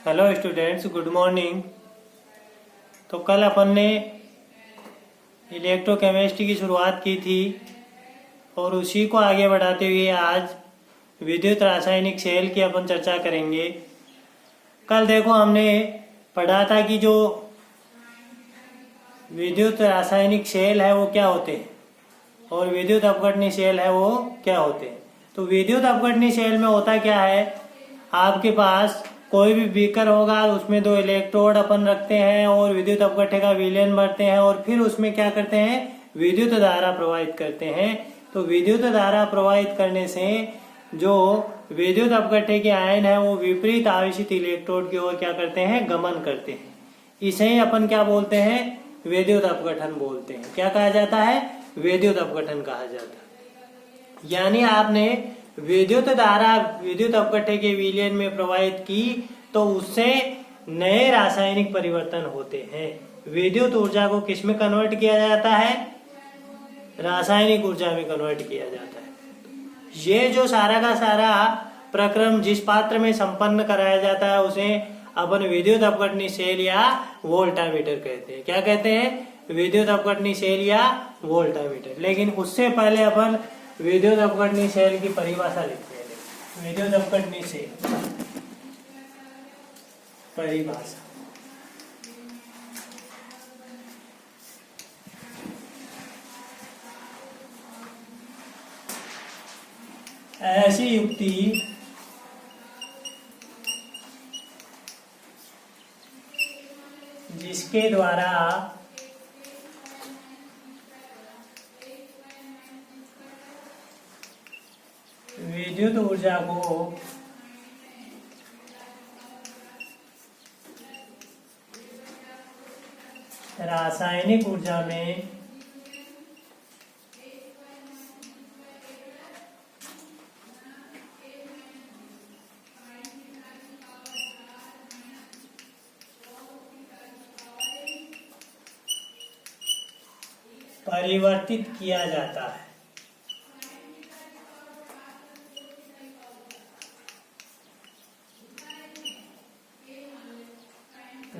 Hello students, good morning. तो कल अपन ने इलेक्ट्रोकेमिस्ट्री की शुरुआत की थी और उसी को आगे बढ़ाते हुए आज विद्युत रासायनिक सेल की अपन चर्चा करेंगे। कल देखो हमने पढ़ा था कि जो विद्युत रासायनिक सेल है वो क्या होते हैं और विद्युत अपघटनी सेल है वो क्या होते हैं। तो विद्युत अपघटनी सेल में होता क्या है, आपके पास कोई भी बीकर होगा, उसमें दो इलेक्ट्रोड अपन रखते हैं और विद्युत अपघट्य का विलयन भरते हैं और फिर उसमें क्या करते हैं, विद्युत धारा प्रवाहित करते हैं। तो विद्युत धारा प्रवाहित करने से जो विद्युत अपघट्य के आयन है वो विपरीत आवेशित इलेक्ट्रोड की ओर क्या करते हैं, गमन करते हैं। इसे ही अपन क्या बोलते हैं, विद्युत अपघटन बोलते हैं। क्या कहा जाता है, विद्युत अपघटन कहा जाता है। यानी आपने विद्युत धारा विद्युत अपघट्य के विलयन में प्रवाहित की तो उससे नए रासायनिक परिवर्तन होते हैं। विद्युत ऊर्जा को किस में कन्वर्ट किया जाता है, रासायनिक ऊर्जा में कन्वर्ट किया जाता है। ये जो सारा का सारा प्रक्रम जिस पात्र में संपन्न कराया जाता है उसे अपन विद्युत अपघटनी सेल या वोल्टामीटर कहते हैं। क्या कहते हैं, विद्युत अपघटनी सेल या वोल्टामीटर। लेकिन उससे पहले अपन विद्युत अपघटनी सेल की परिभाषा लिखते हैं। विद्युत अपघटनी सेल परिभाषा, ऐसी युक्ति जिसके द्वारा विद्युत ऊर्जा को रासायनिक ऊर्जा में परिवर्तित किया जाता है।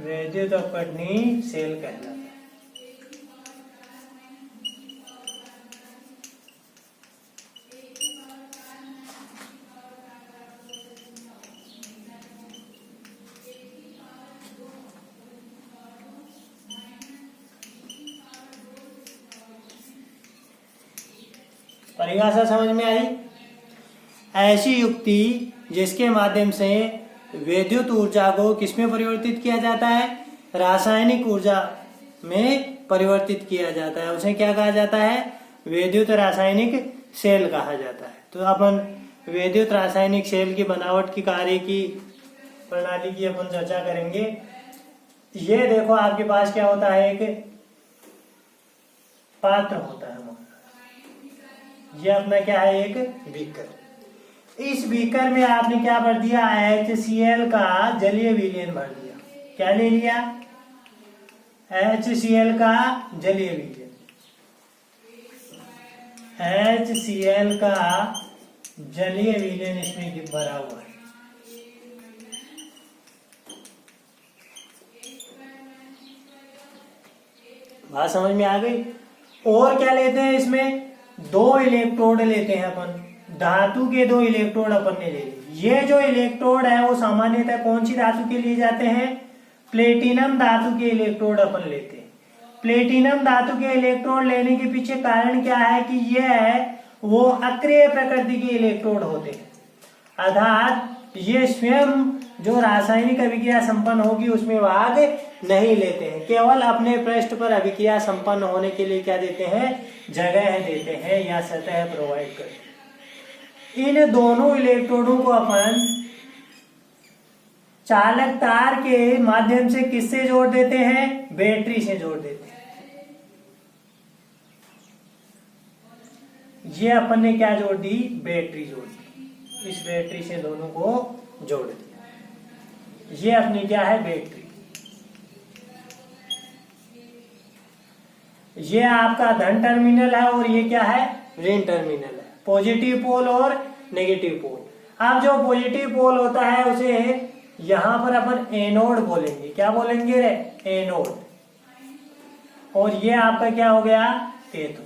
विद्युत अपघटनी सेल कहलाता है। परिभाषा समझ में आई। ऐसी युक्ति जिसके माध्यम से विद्युत ऊर्जा को किसमें परिवर्तित किया जाता है, रासायनिक ऊर्जा में परिवर्तित किया जाता है, उसे क्या कहा जाता है, विद्युत रासायनिक सेल कहा जाता है। तो अपन विद्युत रासायनिक सेल की बनावट की कार्य की प्रणाली की अपन चर्चा करेंगे। ये देखो आपके पास क्या होता है, एक पात्र होता है, ये अपना क्या है, एक बीकर। इस बीकर में आपने क्या भर दिया, HCl का जलीय विलयन भर दिया। क्या ले लिया, HCl का जलीय विलयन। HCl का जलीय विलयन इसमें भरा हुआ है। बात समझ में आ गई। और क्या लेते हैं, इसमें दो इलेक्ट्रोड लेते हैं अपन, धातु के दो इलेक्ट्रोड अपन ने ले लिए। ये जो इलेक्ट्रोड है वो सामान्यतः कौन सी धातु के लिए जाते हैं, प्लेटिनम धातु के इलेक्ट्रोड अपन लेते हैं। प्लेटिनम धातु के इलेक्ट्रोड लेने के पीछे कारण क्या है कि ये वो अक्रिय प्रकृति के इलेक्ट्रोड होते हैं, अर्थात ये स्वयं जो रासायनिक अभिक्रिया संपन्न होगी उसमें भाग नहीं लेते हैं, केवल अपने पृष्ठ पर अभिक्रिया संपन्न होने के लिए क्या देते हैं, जगह देते हैं या सतह प्रोवाइड करते हैं। इन दोनों इलेक्ट्रोडों को अपन चालक तार के माध्यम से किससे जोड़ देते हैं, बैटरी से जोड़ देते हैं। ये अपन ने क्या जोड़ दी, बैटरी जोड़ दी। इस बैटरी से दोनों को जोड़ दिया। ये अपनी क्या है, बैटरी। ये आपका धन टर्मिनल है और ये क्या है, ऋण टर्मिनल है, पॉजिटिव पोल और नेगेटिव पोल। अब जो पॉजिटिव पोल होता है उसे यहां पर अपन एनोड बोलेंगे। क्या बोलेंगे रे? एनोड। और ये आपका क्या हो गया? कैथोड।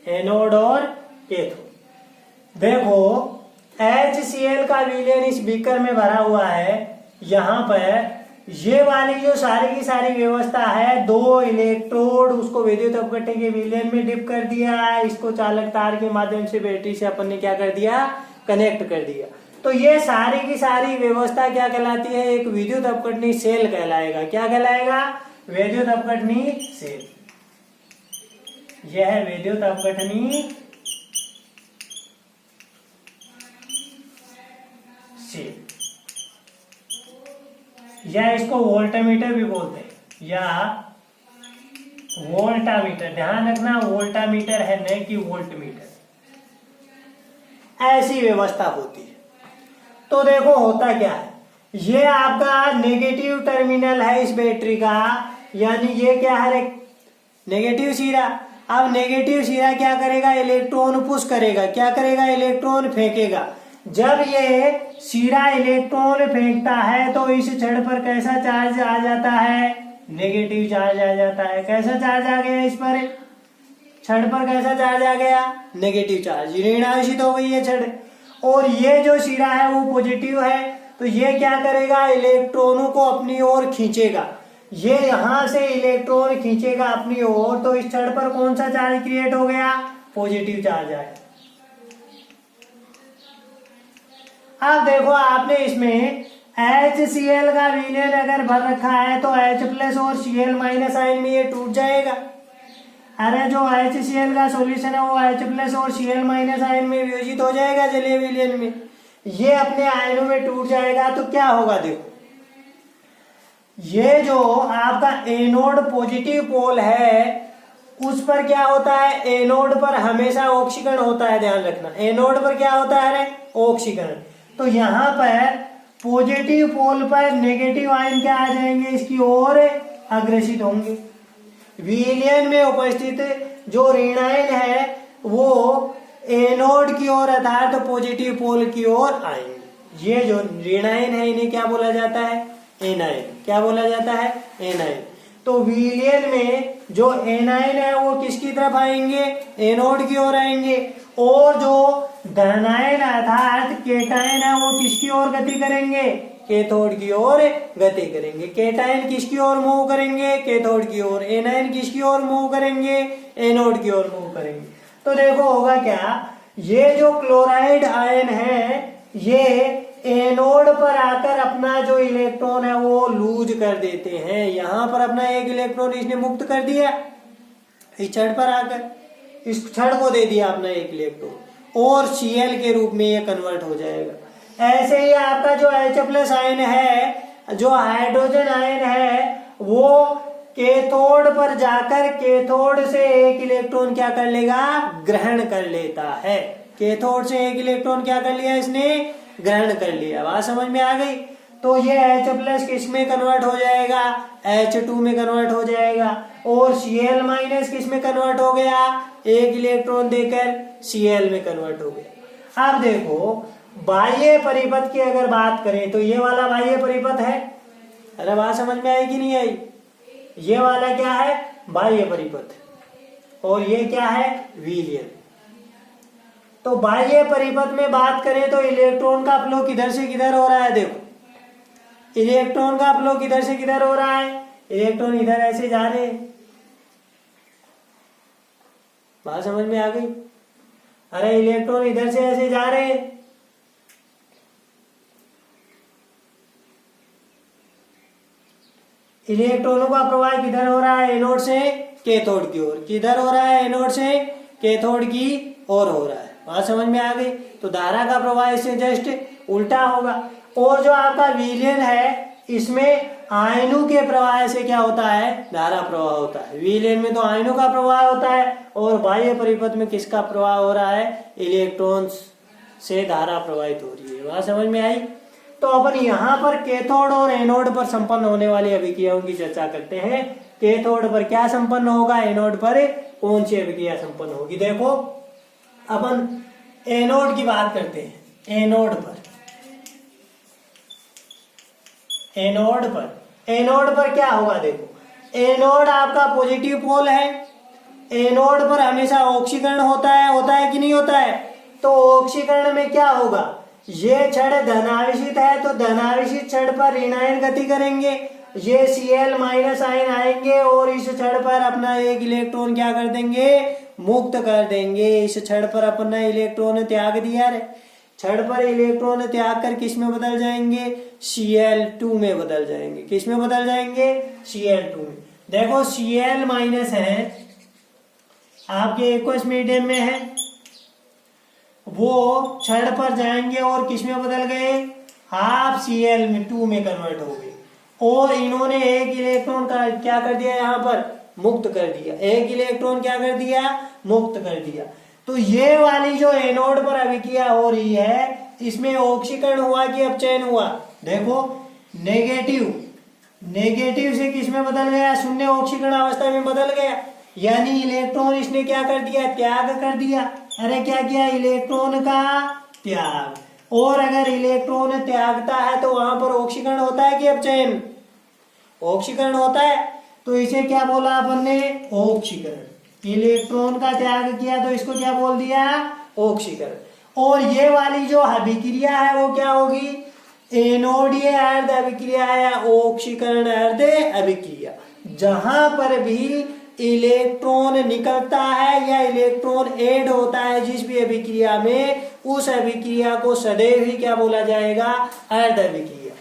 एनोड और कैथोड। देखो HCl का विलयन इस बीकर में भरा हुआ है। यहां पर ये वाली जो सारी की सारी व्यवस्था है, 2 इलेक्ट्रोड उसको विद्युत अपघटन के विलयन में डिप कर दिया है, इसको चालक तार के माध्यम से बैटरी से अपन ने क्या कर दिया? कनेक्ट कर दिया। तो ये सारी की सारी व्यवस्था क्या कहलाती है? एक विद्युत अपघटनी सेल कहलाएगा। क्या कहलाएगा? विद्युत अपघटनी सेल। यह है विद्युत अपघटनी सेल, या इसको वोल्टामीटर भी बोलते हैं, या वोल्टामीटर। ध्यान रखना, वोल्टामीटर है न कि वोल्टमीटर। ऐसी व्यवस्था होती है। तो देखो होता क्या है, ये आपका नेगेटिव टर्मिनल है इस बैटरी का, यानी ये क्या है? नेगेटिव सिरा। अब नेगेटिव सिरा क्या करेगा? इलेक्ट्रॉन पुश करेगा। क्या करेगा? इलेक्ट्रॉन फेंकेगा। जब ये सिरा इलेक्ट्रॉन फेंकता है तो इस छड़ पर कैसा चार्ज आ जाता है? नेगेटिव चार्ज आ जाता है। कैसा चार्ज आ गया? इस पर छड़ पर कैसा चार्ज आ गया? Negative charge. ऋण आवेशित हो गई है छड़। और ये जो सिरा है वो पॉजिटिव है, तो ये क्या करेगा? इलेक्ट्रॉनों को अपनी ओर खींचेगा। ये यहां से इलेक्ट्रॉन खींचेगा अपनी ओर, तो इस छड़ पर कौन सा चार्ज क्रिएट हो गया? पॉजिटिव चार्ज आया। अब देखो आपने इसमें HCl का विलयन अगर भर रखा है तो H+ और Cl- आयन में ये टूट जाएगा। अरे जो HCl का सॉल्यूशन है वो H+ और Cl- आयन में वियोजित हो जाएगा जलीय विलयन में। ये अपने आयनों में टूट जाएगा तो क्या होगा? देखो ये जो आपका एनोड पॉजिटिव पोल है उस पर क्या होता है? एनोड पर हमेशा ऑक्सीकरण होता है। ध्यान रखना, एनोड पर क्या होता है? ऑक्सीकरण। तो यहां पर पॉजिटिव पोल पर नेगेटिव आयन क्या आ जाएंगे? इसकी ओर अग्रसित होंगे। विलयन में उपस्थित जो ऋण आयन है वो एनोड की ओर अर्थात पॉजिटिव पोल की ओर आएंगे। ये जो ऋण आयन है इन्हें क्या बोला जाता है? एनायन। क्या बोला जाता है? एनायन। तो विलयन में जो एनायन है वो किसकी तरफ आएंगे? एनोड की ओर आएंगे। और जो धनायन अर्थात केटायन है वो किसकी ओर गति करेंगे? कैथोड की ओर गति करेंगे। केटायन किसकी ओर मूव करेंगे? कैथोड की ओर। एनायन किसकी ओर मूव करेंगे? एनोड की ओर मूव करेंगे। तो देखो होगा क्या, ये जो क्लोराइड आयन है ये एनोड पर आकर अपना जो इलेक्ट्रॉन है वो लूज कर देते हैं। यहां पर अपना एक इलेक्ट्रॉन इसने मुक्त कर दिया इस छड़ पर आकर, इस छड़ को दे दिया अपना एक इलेक्ट्रॉन, और Cl के रूप में ये कन्वर्ट हो जाएगा। ऐसे ही आपका जो H+ आयन है, जो हाइड्रोजन आयन है, वो कैथोड पर जाकर कैथोड से एक इलेक्ट्रॉन क्या कर लेगा? ग्रहण कर लेता है। कैथोड से एक इलेक्ट्रॉन क्या कर लिया? इसने ग्रहण कर लिया। बात समझ में आ गई? तो ये H+ किस में कन्वर्ट हो जाएगा? H2 में कन्वर्ट हो जाएगा। और Cl- किस में कन्वर्ट हो गया? एक इलेक्ट्रॉन देकर Cl में कन्वर्ट हो गया। अब देखो बाह्य परिपथ की अगर बात करें तो ये वाला बाह्य परिपथ है। अरे बात समझ में आई कि नहीं आई? ये वाला क्या है? बाह्य परिपथ। और ये क्या है? विलयन। तो बाह्य परिपथ में बात करें तो इलेक्ट्रॉन का फ्लो किधर से किधर हो रहा है? देखो इलेक्ट्रॉन का फ्लो किधर से किधर हो रहा है? इलेक्ट्रॉन इधर ऐसे जा रहे हैं। बात समझ में आ गई? अरे इलेक्ट्रॉन इधर से ऐसे जा रहे हैं। इलेक्ट्रॉनों का प्रवाह किधर हो रहा है? एनोड से कैथोड की ओर। किधर हो रहा है? एनोड से कैथोड की ओर हो रहा है। बात समझ में आ गई? तो धारा का प्रवाह इससे जस्ट उल्टा होगा। और जो आपका विलयन है इसमें आयनों के प्रवाह से क्या होता है? धारा प्रवाह होता है। विलयन में तो आयनों का प्रवाह होता है और बाह्य परिपथ में किसका प्रवाह हो रहा है? इलेक्ट्रॉन्स से धारा प्रवाहित हो रही है। बात समझ में आई? तो अपन यहाँ पर कैथोड और एनोड पर संपन्न होने वाली अभिक्रियाओं की चर्चा करते हैं। कैथोड पर क्या संपन्न होगा? एनोड पर कौन सी अभिक्रिया संपन्न होगी? देखो अपन एनोड की बात करते हैं। एनोड पर क्या होगा, देखो एनोड आपका पॉजिटिव पोल है। एनोड पर हमेशा ऑक्सीकरण होता है कि नहीं होता है। तो ऑक्सीकरण में क्या होगा, ये छड़ धनावेशित है तो धनावेशित छड़ पर ऋणायन गति करेंगे, ये Cl माइनस आयन आएंगे और इस छड़ पर अपना एक इलेक्ट्रॉन क्या कर देंगे, मुक्त कर देंगे। इस छड़ पर अपना इलेक्ट्रॉन त्याग दिया रे, छड़ पर इलेक्ट्रॉन त्याग कर किस में बदल जाएंगे, Cl2 में बदल जाएंगे। किस में बदल जाएंगे, Cl2 में। देखो Cl माइनस है आपके एक्वस मीडियम में है, वो छड़ पर जाएंगे और किस में बदल गए, हाफ Cl2 में कन्वर्ट हो गए और इन्होंने एक इलेक्ट्रॉन का क्या कर दिया, यहाँ पर मुक्त कर दिया। एक इलेक्ट्रॉन क्या कर दिया, मुक्त कर दिया। तो ये वाली जो एनोड पर अभिक्रिया हो रही है, इसमें ऑक्सीकरण हुआ कि अपचयन हुआ। देखो नेगेटिव से किस में बदल गया, शून्य ऑक्सीकरण अवस्था में बदल गया, यानी इलेक्ट्रॉन इसने क्या कर दिया, त्याग कर दिया। अरे क्या किया, इलेक्ट्रॉन का त्याग। और अगर इलेक्ट्रॉन त्यागता है तो वहां पर ऑक्सीकरण होता है कि अपचयन, ऑक्सीकरण होता है। तो इसे क्या बोला अपन ने, ऑक्सीकरण। इलेक्ट्रॉन का त्याग किया तो इसको क्या बोल दिया, ऑक्सीकरण। और ये वाली जो अभिक्रिया है वो क्या होगी, एनोडीय अर्ध अभिक्रिया है, ऑक्सीकरण अर्ध अभिक्रिया। जहां पर भी इलेक्ट्रॉन निकलता है या इलेक्ट्रॉन ऐड होता है जिस भी अभिक्रिया में, उस अभिक्रिया को सदैव ही क्या बोला जाएगा, अर्ध अभिक्रिया।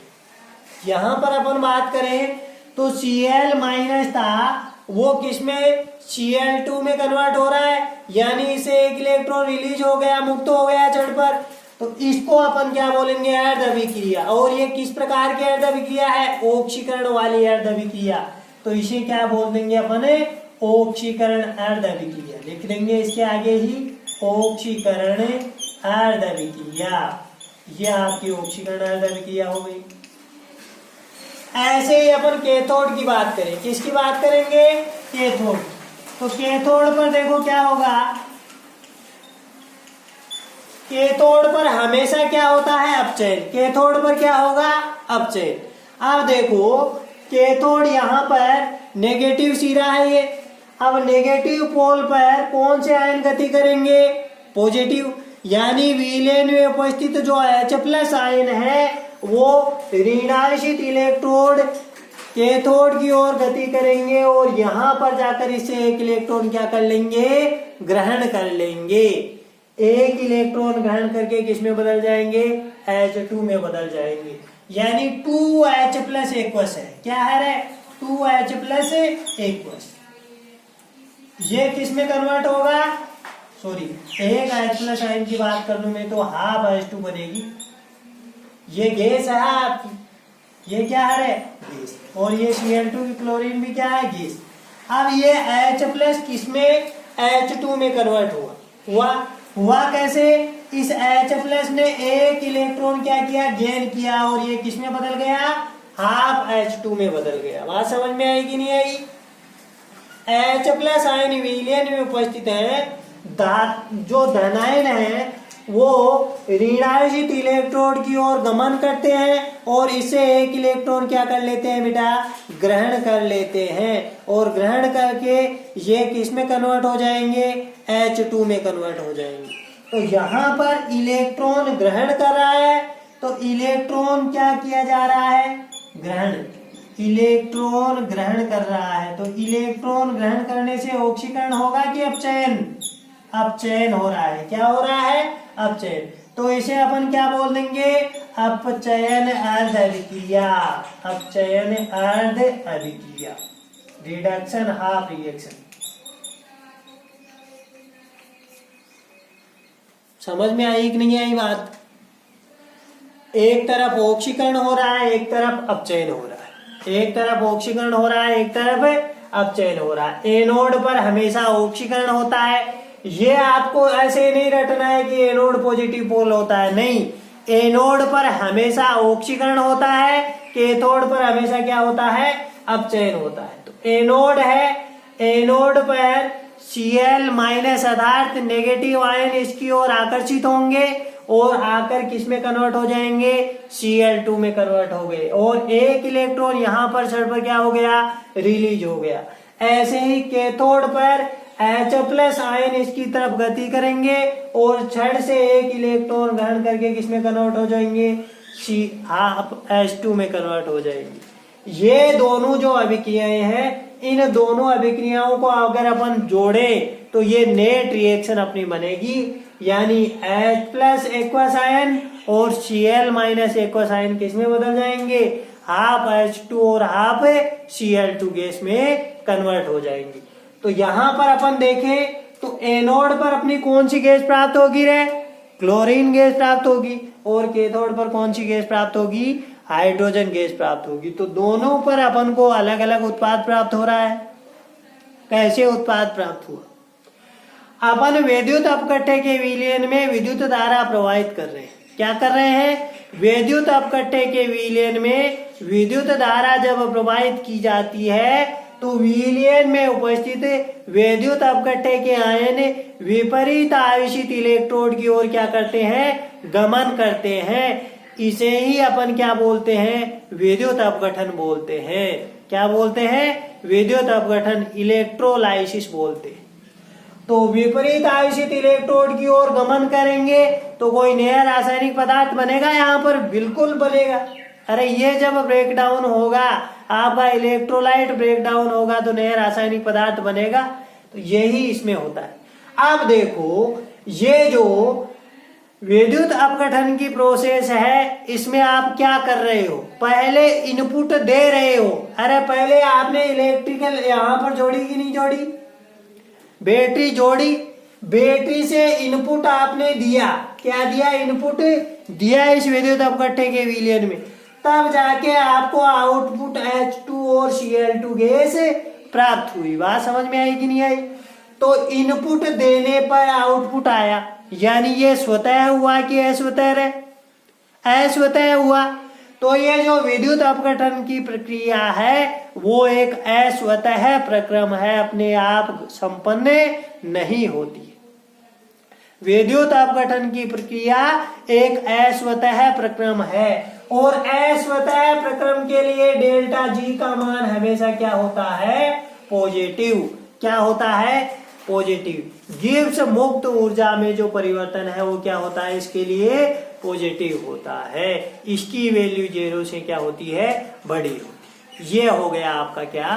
यहां पर अपन बात करें तो Cl माइनस था, वो किसमें, Cl2 में कन्वर्ट हो रहा है, यानी इसे एक इलेक्ट्रॉन रिलीज हो गया, मुक्त हो गया छड़ पर। तो इसको अपन क्या बोलेंगे, अर्ध अभिक्रिया। और ये किस प्रकार की अर्ध अभिक्रिया है, ऑक्सीकरण वाली अर्ध अभिक्रिया। तो इसे क्या बोल देंगे अपन, ऑक्सीकरण अर्ध अभिक्रिया। लिख देंगे इसके आगे ही, ऑक्सीकरण अर्ध अभिक्रिया। ये आपकी ऑक्सीकरण अर्ध अभिक्रिया हो गई। ऐसे ही अपन कैथोड की बात करें, किसकी बात करेंगे, कैथोड। तो कैथोड पर देखो क्या होगा, कैथोड पर हमेशा क्या होता है, अपचयन। कैथोड पर क्या होगा, अपचयन। अब देखो कैथोड यहाँ पर नेगेटिव सिरा है ये, अब नेगेटिव पोल पर कौन से आयन गति करेंगे, पॉजिटिव, यानी विलेन में उपस्थित जो H+ आयन है वो ऋणावेशित इलेक्ट्रोड कैथोड की ओर गति करेंगे और यहाँ पर जाकर इसे एक इलेक्ट्रॉन क्या कर लेंगे, ग्रहण कर लेंगे। एक इलेक्ट्रॉन ग्रहण करके किस में बदल जाएंगे, H2 में बदल जाएंगे। यानी 2H+ एक्वस है, क्या है रे, 2H+ एक्वस। ये किस में कन्वर्ट होगा, सॉरी एक H+ आयन की बात कर लू मैं तो हाफ H2 बनेगी। ये गैस है आपकी, ये क्या है रे, गैस। और ये Cl2 की क्लोरीन भी क्या है, गैस। अब ये H+ किसमें, H2 में कन्वर्ट हुआ कैसे, इस H+ ने एक इलेक्ट्रॉन क्या किया, गेन किया और ये किसमें बदल गया, हाफ H2 में बदल गया। बात समझ में आई कि नहीं आई। H+ आयन विलयन में उपस्थित है, जो धनायन है वो ऋणावेशित इलेक्ट्रोड की ओर गमन करते हैं और इसे एक इलेक्ट्रॉन क्या कर लेते हैं बेटा, ग्रहण कर लेते हैं। और ग्रहण करके ये किस में कन्वर्ट हो जाएंगे, H2 में कन्वर्ट हो जाएंगे। तो यहाँ पर इलेक्ट्रॉन ग्रहण कर रहा है, तो इलेक्ट्रॉन क्या किया जा रहा है, ग्रहण। इलेक्ट्रॉन ग्रहण कर रहा है, तो इलेक्ट्रॉन ग्रहण करने से ऑक्सीकरण होगा कि अपचयन, अपचयन हो रहा है। क्या हो रहा है, अपचयन। तो इसे अपन क्या बोल देंगे, अपचयन अर्ध अभिक्रिया। अपचयन अर्ध अभिक्रिया, रिडक्शन हाफ रिएक्शन। समझ में आई कि नहीं आई बात। एक तरफ ऑक्सीकरण हो रहा है, एक तरफ अपचयन हो रहा है। एक तरफ ऑक्सीकरण हो रहा है, एक तरफ अपचयन हो रहा है। एनोड पर हमेशा ऑक्सीकरण होता है। ये आपको ऐसे नहीं रटना है कि एनोड पॉजिटिव पोल होता है, नहीं। एनोड पर हमेशा ऑक्सीकरण होता है, कैथोड पर हमेशा क्या होता है, अपचयन होता है। तो एनोड है, एनोड पर Cl माइनस पदार्थ नेगेटिव आयन इसकी ओर आकर्षित होंगे और आकर किस में कन्वर्ट हो जाएंगे, Cl2 में कन्वर्ट हो गए और एक इलेक्ट्रॉन यहां पर छड़ पर क्या हो गया, रिलीज हो गया। ऐसे ही कैथोड पर H प्लस आयन इसकी तरफ गति करेंगे और छड़ से एक इलेक्ट्रॉन ग्रहण करके किस में कन्वर्ट हो जाएंगे, H2 में कन्वर्ट हो जाएंगे। ये दोनों जो अभिक्रियाएं हैं, इन दोनों अभिक्रियाओं को अगर अपन जोड़े तो ये नेट रिएक्शन अपनी बनेगी, यानी H प्लस एक्वस आयन और Cl माइनस एक्वस आयन किस में बदल जाएंगे, हाफ H2 और हाफ Cl2 गैस में कन्वर्ट हो जाएंगे। तो यहां पर अपन देखें तो एनोड पर अपनी कौन सी गैस प्राप्त होगी रे, क्लोरीन गैस प्राप्त होगी, और कैथोड पर कौन सी गैस प्राप्त होगी, हाइड्रोजन गैस प्राप्त होगी। तो दोनों पर अपन को अलग अलग उत्पाद प्राप्त हो रहा है। कैसे उत्पाद प्राप्त हुआ, अपन विद्युत अपकट्ठे के विलयन में विद्युत धारा प्रवाहित कर रहे हैं। क्या कर रहे हैं, विद्युत अपकट्ठे के विलयन में विद्युत धारा जब प्रवाहित की जाती है तो विलयन में उपस्थित विद्युत अपकट्ठे के आयन विपरीत आवेशित इलेक्ट्रोड की ओर क्या करते हैं, गमन करते हैं। इसे ही अपन क्या बोलते हैं, विद्युत अपघटन बोलते हैं। क्या बोलते हैं, विद्युत अपघटन, इलेक्ट्रोलाइसिस बोलते हैं। तो विपरीत आवेशित इलेक्ट्रोड की ओर गमन करेंगे तो कोई नया रासायनिक पदार्थ बनेगा, यहाँ पर बिल्कुल बनेगा। अरे ये जब ब्रेक डाउन होगा, आपका इलेक्ट्रोलाइट ब्रेक डाउन होगा तो नया रासायनिक पदार्थ बनेगा। तो यही इसमें होता है। अब देखो, ये जो विद्युत अपघटन की प्रोसेस है, इसमें आप क्या कर रहे हो, पहले इनपुट दे रहे हो। अरे पहले आपने इलेक्ट्रिकल यहां पर जोड़ी कि नहीं जोड़ी, बैटरी जोड़ी, बैटरी से इनपुट आपने दिया, क्या दिया, इनपुट दिया इस विद्युत अपघट्टे के विलयन में, तब जाके आपको आउटपुट H2 और Cl2 गैस प्राप्त हुई। बात समझ में आई कि नहीं आई। तो इनपुट देने पर आउटपुट आया, यानी ये स्वतः हुआ कि अस्वतः है, अस्वतः हुआ। तो ये जो विद्युत अपघटन की प्रक्रिया है वो एक अस्वतः प्रक्रम है, अपने आप संपन्न नहीं होती। विद्युत अपघटन की प्रक्रिया एक अस्वतः प्रक्रम है और अस्वतः प्रक्रम के लिए डेल्टा जी का मान हमेशा क्या होता है, पॉजिटिव। क्या होता है, पॉजिटिव। गिब्स मुक्त ऊर्जा में जो परिवर्तन है वो क्या होता है, इसके लिए पॉजिटिव होता है। इसकी वैल्यू 0 से क्या होती है, बड़ी होती है। ये हो गया आपका क्या,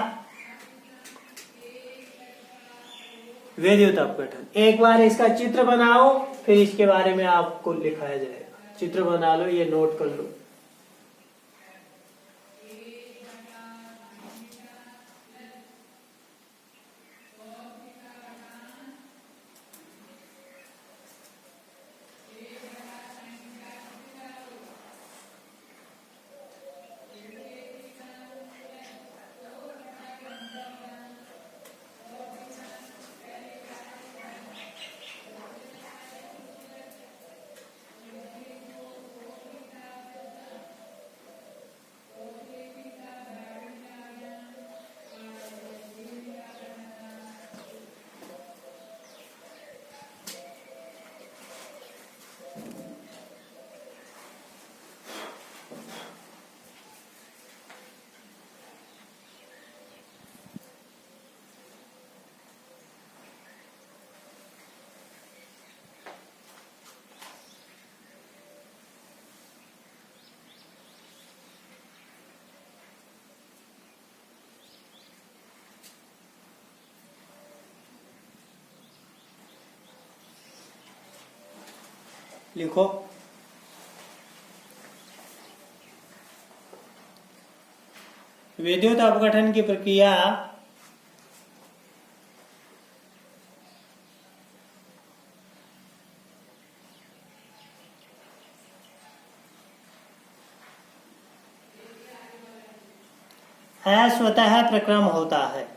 विद्युत अपघटन। एक बार इसका चित्र बनाओ, फिर इसके बारे में आपको लिखाया जाएगा। चित्र बना लो, ये नोट कर लो। लिखो, विद्युत अपघटन की प्रक्रिया अस्वतः प्रक्रम होता है।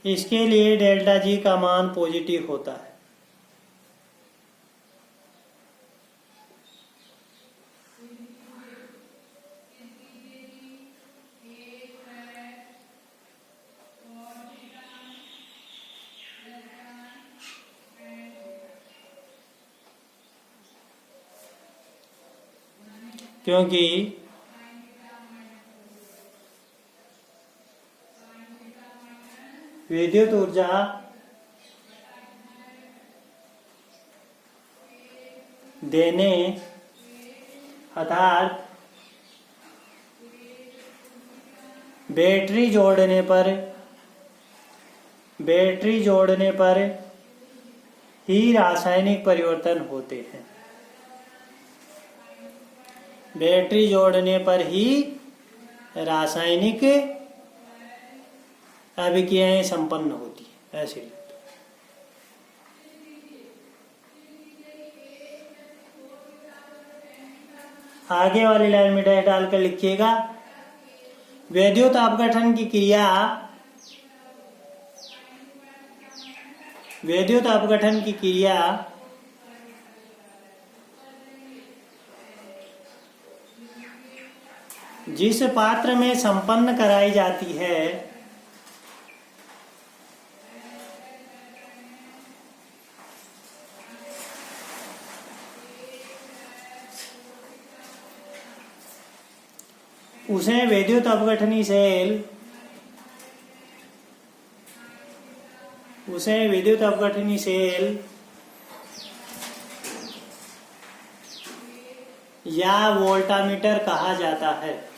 इसके लिए डेल्टा जी का मान पॉजिटिव होता है। क्योंकि विद्युत ऊर्जा देने अर्थात बैटरी जोड़ने पर ही रासायनिक परिवर्तन होते हैं। बैटरी जोड़ने पर ही रासायनिक अभिक्रियाएं संपन्न होती है। ऐसे आगे वाली लाइन में डैश डालकर लिखिएगा, विद्युत अपघटन की क्रिया जिस पात्र में संपन्न कराई जाती है उसे विद्युत अपघटनी सेल या वोल्टामीटर कहा जाता है।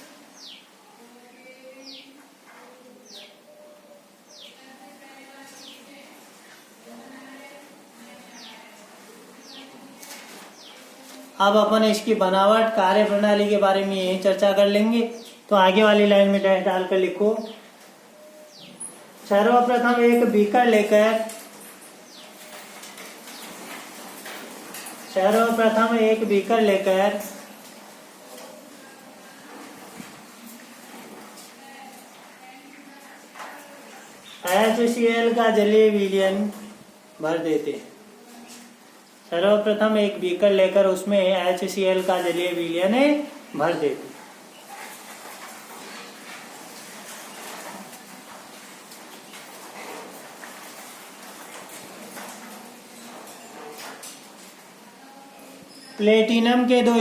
अब अपन इसकी बनावट कार्य प्रणाली के बारे में चर्चा कर लेंगे। तो आगे वाली लाइन में डैश डालकर लिखो, सर्वप्रथम एक बीकर लेकर HCl का जलीय विलयन भर देते हैं। सर्वप्रथम एक बीकर लेकर उसमें HCl का जलीय विलयन भर देते। प्लेटिनम के दो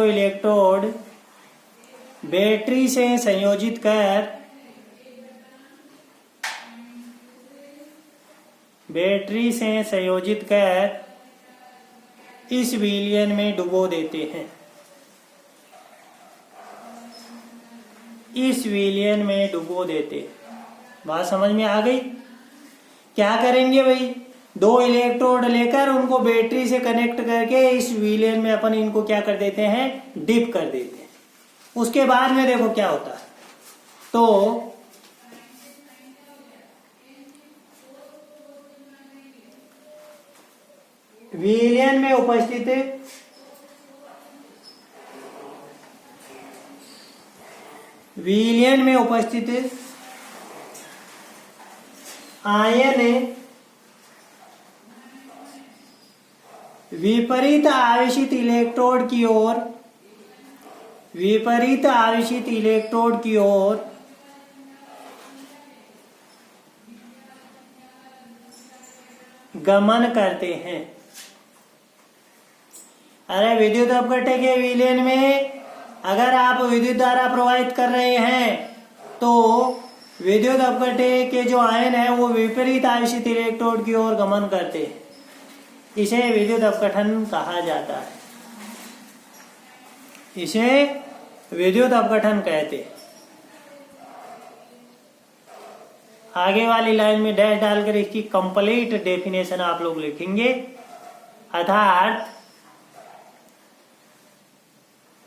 इलेक्ट्रोड बैटरी से संयोजित कर इस विलयन में डुबो देते हैं। बात समझ में आ गई? क्या करेंगे भाई, दो इलेक्ट्रोड लेकर उनको बैटरी से कनेक्ट करके इस विलयन में अपन इनको क्या कर देते हैं, डिप कर देते हैं। उसके बाद में देखो क्या होता है। तो विलयन में उपस्थित आयन विपरीत आवेशित इलेक्ट्रोड की ओर गमन करते हैं। अरे विद्युत अपघट्य के विलयन में अगर आप विद्युत धारा प्रवाहित कर रहे हैं तो विद्युत अपघट्य के जो आयन है वो विपरीत आवेशित इलेक्ट्रोड की ओर गमन करते हैं। इसे विद्युत अपघटन कहा जाता है। इसे विद्युत अपघटन कहते हैं। आगे वाली लाइन में डैश डालकर इसकी कंप्लीट डेफिनेशन आप लोग लिखेंगे। अर्थात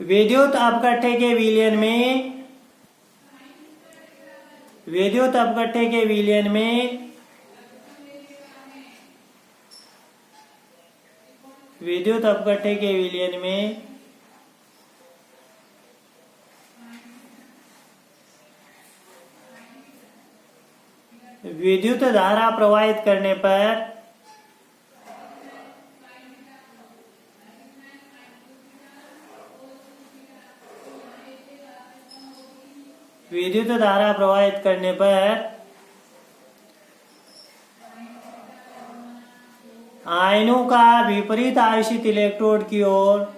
विद्युत अपघट्य के विलयन में विद्युत धारा प्रवाहित करने पर आयनों का विपरीत आवेशित इलेक्ट्रोड की ओर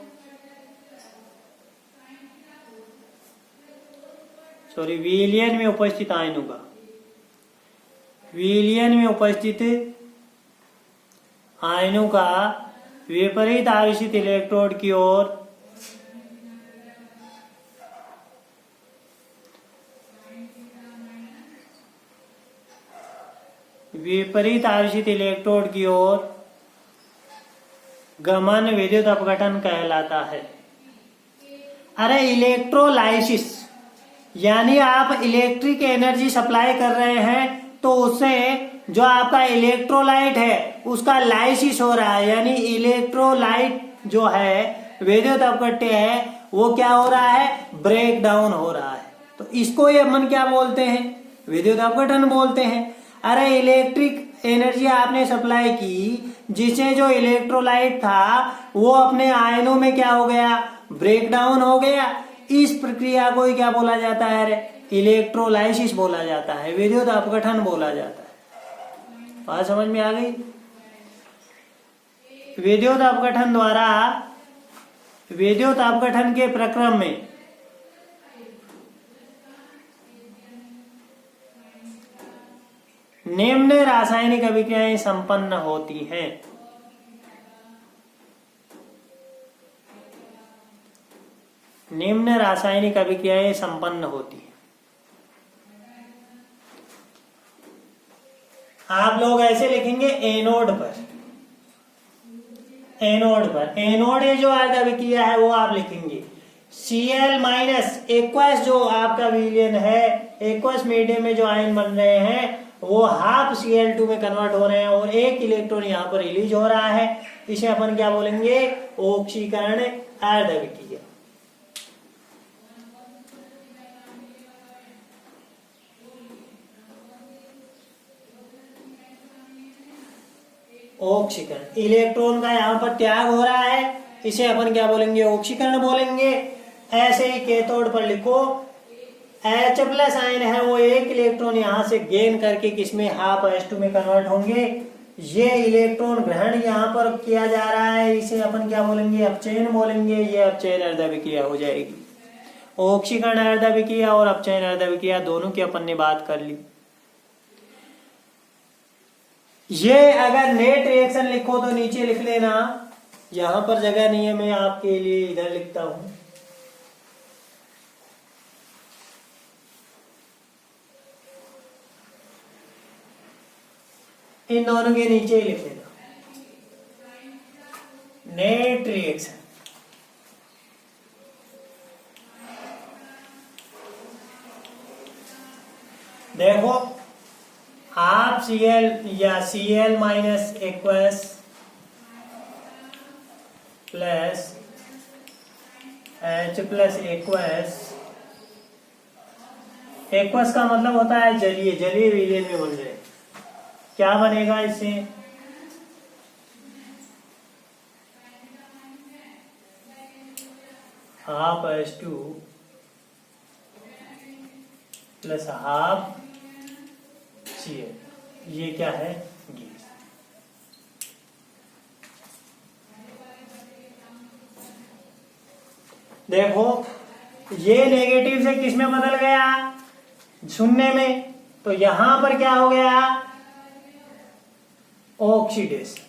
विलयन में उपस्थित आयनों का विलयन में उपस्थित आयनों का विपरीत आवेशित इलेक्ट्रोड की ओर विपरीत आवेशित इलेक्ट्रोड की ओर गमन विद्युत अपघटन कहलाता है। अरे इलेक्ट्रोलाइसिस यानी आप इलेक्ट्रिक एनर्जी सप्लाई कर रहे हैं तो उससे जो आपका इलेक्ट्रोलाइट है उसका लाइसिस हो रहा है, यानी इलेक्ट्रोलाइट जो है विद्युत अपघट्य है वो क्या हो रहा है, ब्रेक डाउन हो रहा है। तो इसको ये अपन क्या बोलते हैं, विद्युत अपघटन बोलते हैं। अरे इलेक्ट्रिक एनर्जी आपने सप्लाई की जिससे जो इलेक्ट्रोलाइट था वो अपने आयनों में क्या हो गया, ब्रेक डाउन हो गया। इस प्रक्रिया को ही क्या बोला जाता है, अरे इलेक्ट्रोलाइसिस बोला जाता है, विद्युत अपघटन बोला जाता है। बात समझ में आ गई। विद्युत अपघटन द्वारा विद्युत अपघटन के प्रक्रम में निम्न रासायनिक अभिक्रियाएं संपन्न होती हैं। निम्न रासायनिक अभिक्रियाएं संपन्न होती हैं। आप लोग ऐसे लिखेंगे एनोड पर, एनोड पर, एनोड ये जो आज अभिक्रिया है वो आप लिखेंगे Cl माइनस एक्वस जो आपका विलयन है, एक्वस मीडियम में जो आयन बन रहे हैं वो हाफ Cl2 में कन्वर्ट हो रहे हैं और एक इलेक्ट्रॉन यहाँ पर रिलीज हो रहा है। इसे अपन क्या बोलेंगे, ऑक्सीकरण अर्ध अभिक्रिया। ऑक्सीकरण, इलेक्ट्रॉन का यहाँ पर त्याग हो रहा है, इसे अपन क्या बोलेंगे, ऑक्सीकरण बोलेंगे। ऐसे ही कैथोड पर लिखो H प्लस आयन है वो एक इलेक्ट्रॉन यहाँ से गेन करके किसमें, हाफ H2 में कन्वर्ट होंगे। ये इलेक्ट्रॉन ग्रहण यहाँ पर किया जा रहा है, इसे अपन क्या बोलेंगे, अपचयन बोलेंगे। ये अपचयन अर्ध अभिक्रिया हो जाएगी। ऑक्सीकरण अर्ध अभिक्रिया और अपचयन अर्ध अभिक्रिया दोनों की अपन ने बात कर ली। ये अगर नेट रिएक्शन लिखो तो नीचे लिख लेना, यहां पर जगह नहीं है, मैं आपके लिए इधर लिखता हूं। इन दोनों के नीचे ही लिख लेना, नेट रिएक्शन। देखो आप Cl या Cl minus aqueous plus H plus aqueous, aqueous का मतलब होता है जलीय, जलीय विलयन में बन जाए। क्या बनेगा इससे, half H2 plus half Cl, ये क्या है, गैस। देखो ये नेगेटिव से किस में बदल गया, शून्य में, तो यहां पर क्या हो गया, ऑक्सीडेशन।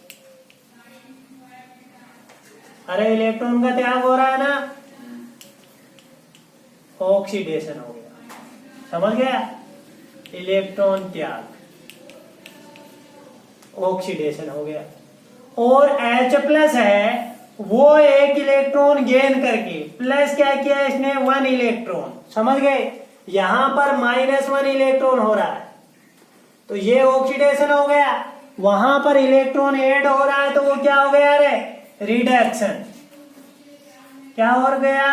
अरे इलेक्ट्रॉन का त्याग हो रहा है ना, ऑक्सीडेशन हो गया, समझ गया, इलेक्ट्रॉन त्याग, ऑक्सीडेशन हो गया। और H प्लस है वो एक इलेक्ट्रॉन गेन करके प्लस क्या किया इसने, 1 इलेक्ट्रॉन, समझ गए। यहां पर -1 इलेक्ट्रॉन हो रहा है तो ये ऑक्सीडेशन हो गया, वहां पर इलेक्ट्रॉन ऐड हो रहा है तो वो क्या हो गया, रे रिडक्शन। क्या हो गया,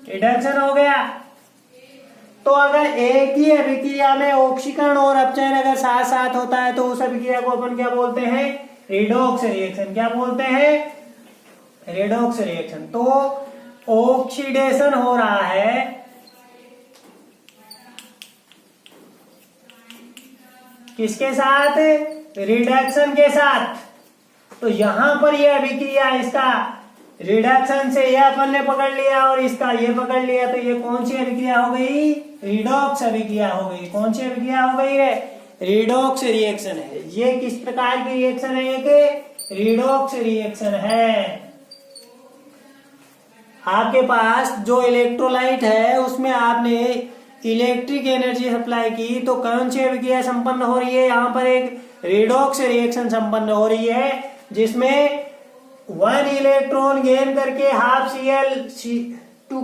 रिडक्शन हो गया। तो अगर एक ही अभिक्रिया में ऑक्सीकरण और अपचयन अगर साथ साथ होता है तो उस अभिक्रिया को अपन क्या बोलते हैं, रिडॉक्स रिएक्शन। क्या बोलते हैं, रिडॉक्स रिएक्शन। तो ऑक्सीडेशन हो रहा है किसके साथ, रिडक्शन के साथ। तो यहाँ पर ये अभिक्रिया इसका रिडक्शन से ये अपन ने पकड़ लिया और इसका ये पकड़ लिया, तो ये कौन सी अभिक्रिया हो गई? रिडॉक्स अभिक्रिया हो गई। कौन सी अभिक्रिया हो गई है? रिडॉक्स रिएक्शन है। ये किस प्रकार की रिएक्शन है? एक रिडॉक्स रिएक्शन है। आपके पास जो इलेक्ट्रोलाइट है उसमें आपने इलेक्ट्रिक एनर्जी सप्लाई की, तो कौन सी अभिक्रिया संपन्न हो रही है? यहाँ पर एक रिडॉक्स रिएक्शन संपन्न हो रही है, जिसमें 1 इलेक्ट्रॉन गेन करके हाफ Cl2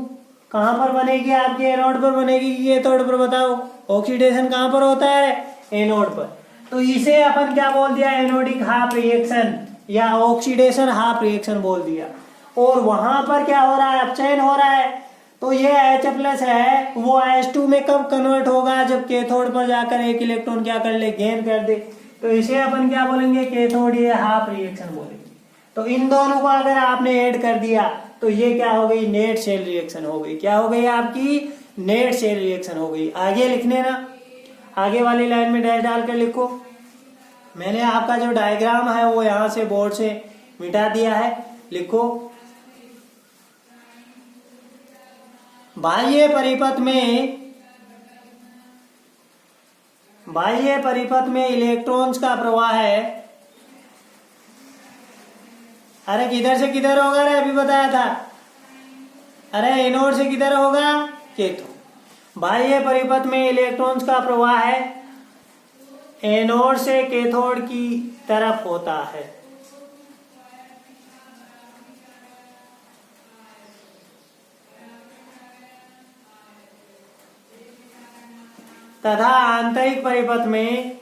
कहां पर बनेगी? आपके एनोड पर बनेगी कि कैथोड पर? बताओ, ऑक्सीडेशन कहां पर होता है? एनोड पर। तो इसे अपन क्या बोल दिया? एनोडिक हाफ रिएक्शन या ऑक्सीडेशन हाफ रिएक्शन बोल दिया। और वहां पर क्या हो रहा है? अपचयन हो रहा है। तो ये H+ है, वो H2 में कब कन्वर्ट होगा? जब कैथोड पर जाकर एक इलेक्ट्रॉन क्या कर ले? गेन कर दे। तो इसे अपन क्या बोलेंगे? कैथोड ये हाफ रिएक्शन बोलेंगे। तो इन दोनों को अगर आपने ऐड कर दिया तो ये क्या हो गई? नेट शेल रिएक्शन हो गई। क्या हो गई? आपकी नेट शेल रिएक्शन हो गई। आगे लिखने ना, आगे वाली लाइन में डैश डालकर लिखो। मैंने आपका जो डायग्राम है वो यहां से बोर्ड से मिटा दिया है। लिखो, बाह्य परिपथ में इलेक्ट्रॉन्स का प्रवाह है। अरे किधर से किधर होगा रे? अभी बताया था। अरे एनोड से किधर होगा? कैथोड। बाह्य परिपथ में इलेक्ट्रॉन्स का प्रवाह है, एनोड से कैथोड की तरफ होता है। तथा आंतरिक परिपथ में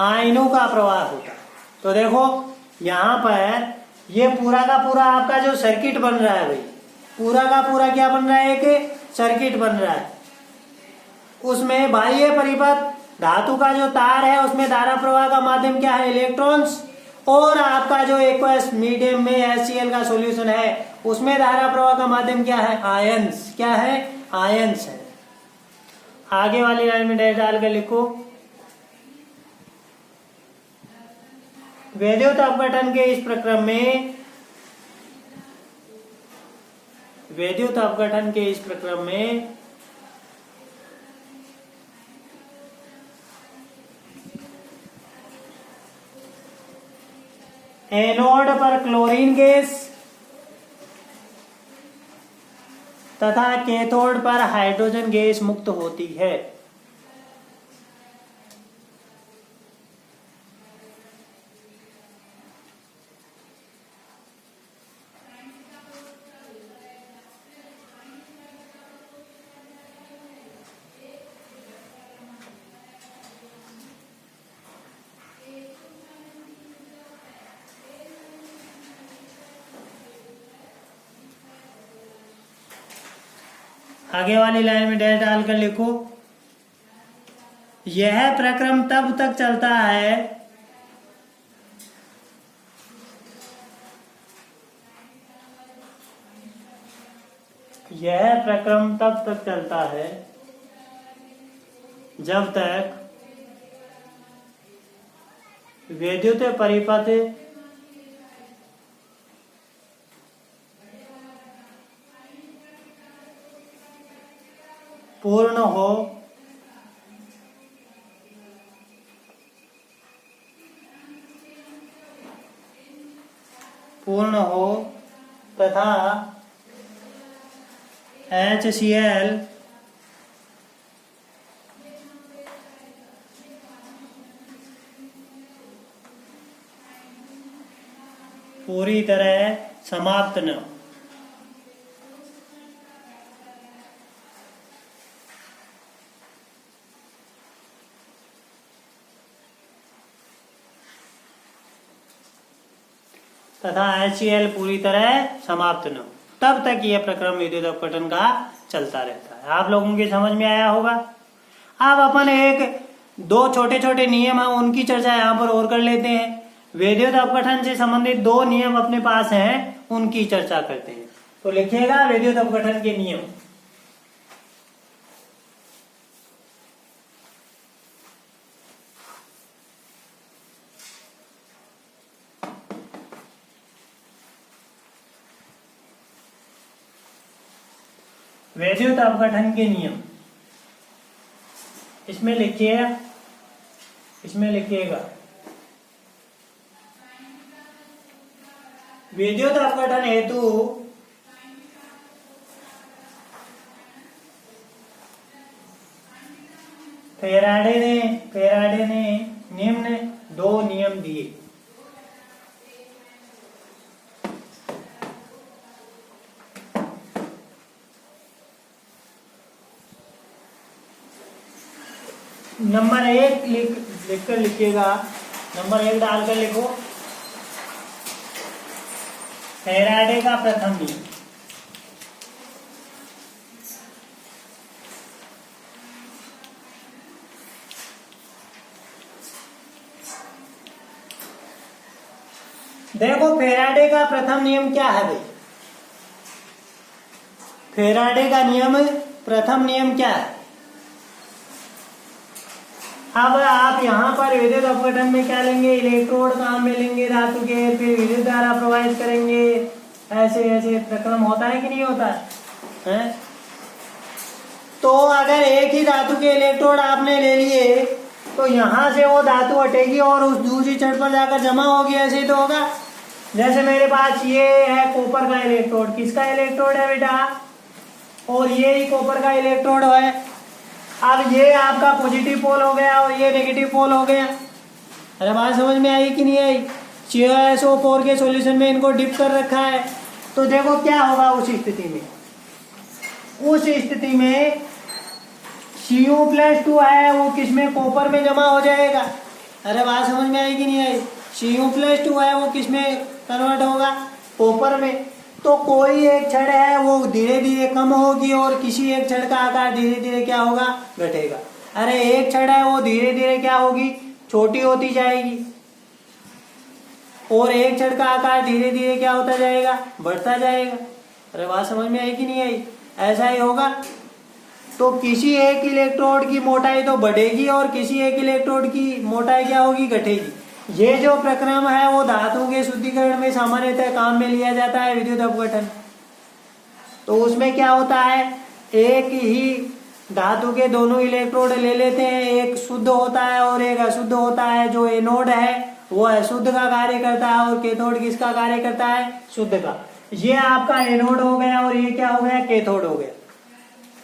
आयनों का प्रवाह होता है। तो देखो यहां पर ये पूरा का पूरा आपका जो सर्किट बन रहा है भाई, पूरा का पूरा क्या बन रहा है? एक सर्किट बन रहा है। उसमें बाह्य परिपथ धातु का जो तार है उसमें धारा प्रवाह का माध्यम क्या है? इलेक्ट्रॉन्स। और आपका जो एक्वस मीडियम में HCl का सॉल्यूशन है उसमें धारा प्रवाह का माध्यम क्या है? आयंस। क्या है? आयंस है। आगे वाली लाइन में डैश डालकर लिखो, वैद्युत अपघटन के इस प्रक्रम में एनोड पर क्लोरीन गैस तथा कैथोड पर हाइड्रोजन गैस मुक्त होती है। आगे वाली लाइन में डैश डालकर लिखो, यह प्रक्रम तब तक चलता है जब तक वैद्युत परिपथ पूर्ण हो तथा HCl पूरी तरह समाप्त न हो। तथा HCl पूरी तरह समाप्त न हो, तब तक यह प्रक्रम विद्युत अपघटन का चलता रहता है। आप लोगों की समझ में आया होगा। अब अपन एक दो छोटे छोटे नियम है उनकी चर्चा यहाँ पर और कर लेते हैं। विद्युत अपघटन से संबंधित दो नियम अपने पास हैं, उनकी चर्चा करते हैं। तो लिखिएगा विद्युत अपघटन के नियम। विद्युत अपघटन के नियम इसमें लिखिएगा, विद्युत अपघटन हेतु फेराडे ने निम्न 2 नियम दिए। नंबर 1 लिखकर लिखिएगा, नंबर 1 डालकर लिखो फेराडे का प्रथम नियम। देखो फेराडे का प्रथम नियम क्या है भाई, फेराडे का प्रथम नियम क्या है। अब आप यहाँ पर विद्युत अपघटन में क्या लेंगे, इलेक्ट्रोड काम में लेंगे धातु के, फिर विद्युत धारा प्रवाहित करेंगे, ऐसे प्रक्रम होता है कि नहीं होता है? तो अगर एक ही धातु के इलेक्ट्रोड आपने ले लिए तो यहाँ से वो धातु हटेगी और उस दूसरी छड़ पर जाकर जमा होगी, ऐसे ही तो होगा। जैसे मेरे पास ये है कॉपर का इलेक्ट्रोड, किसका इलेक्ट्रोड है बेटा, और ये ही कॉपर का इलेक्ट्रोड है। अब ये आपका पॉजिटिव पोल हो गया और ये नेगेटिव पोल हो गया। अरे बात समझ में आई कि नहीं आई? CaSO4 के सॉल्यूशन में इनको डिप कर रखा है। तो देखो क्या होगा उस स्थिति में Cu+2 है वो किसमें, कॉपर में जमा हो जाएगा। अरे बात समझ में आई कि नहीं आई? Cu+2 है वो किसमें कन्वर्ट होगा, कॉपर में। तो कोई एक छड़ है वो धीरे धीरे कम होगी और किसी एक छड़ का आकार धीरे धीरे क्या होगा, घटेगा। अरे एक छड़ है वो धीरे धीरे क्या होगी, छोटी होती जाएगी, और एक छड़ का आकार धीरे धीरे क्या होता जाएगा, बढ़ता जाएगा। अरे बात समझ में आई कि नहीं आई? ऐसा ही होगा। तो किसी एक इलेक्ट्रोड की मोटाई तो बढ़ेगी और किसी एक इलेक्ट्रोड की मोटाई क्या होगी, घटेगी। ये जो प्रक्रम है वो धातु के शुद्धिकरण में सामान्यतः काम में लिया जाता है, विद्युत अपघटन। तो उसमें क्या होता है, एक ही धातु के दोनों इलेक्ट्रोड ले लेते हैं, एक शुद्ध होता है और एक अशुद्ध होता है। जो एनोड है वो अशुद्ध का कार्य करता है और कैथोड किसका कार्य करता है, शुद्ध का। ये आपका एनोड हो गया और ये क्या हो गया, कैथोड हो गया।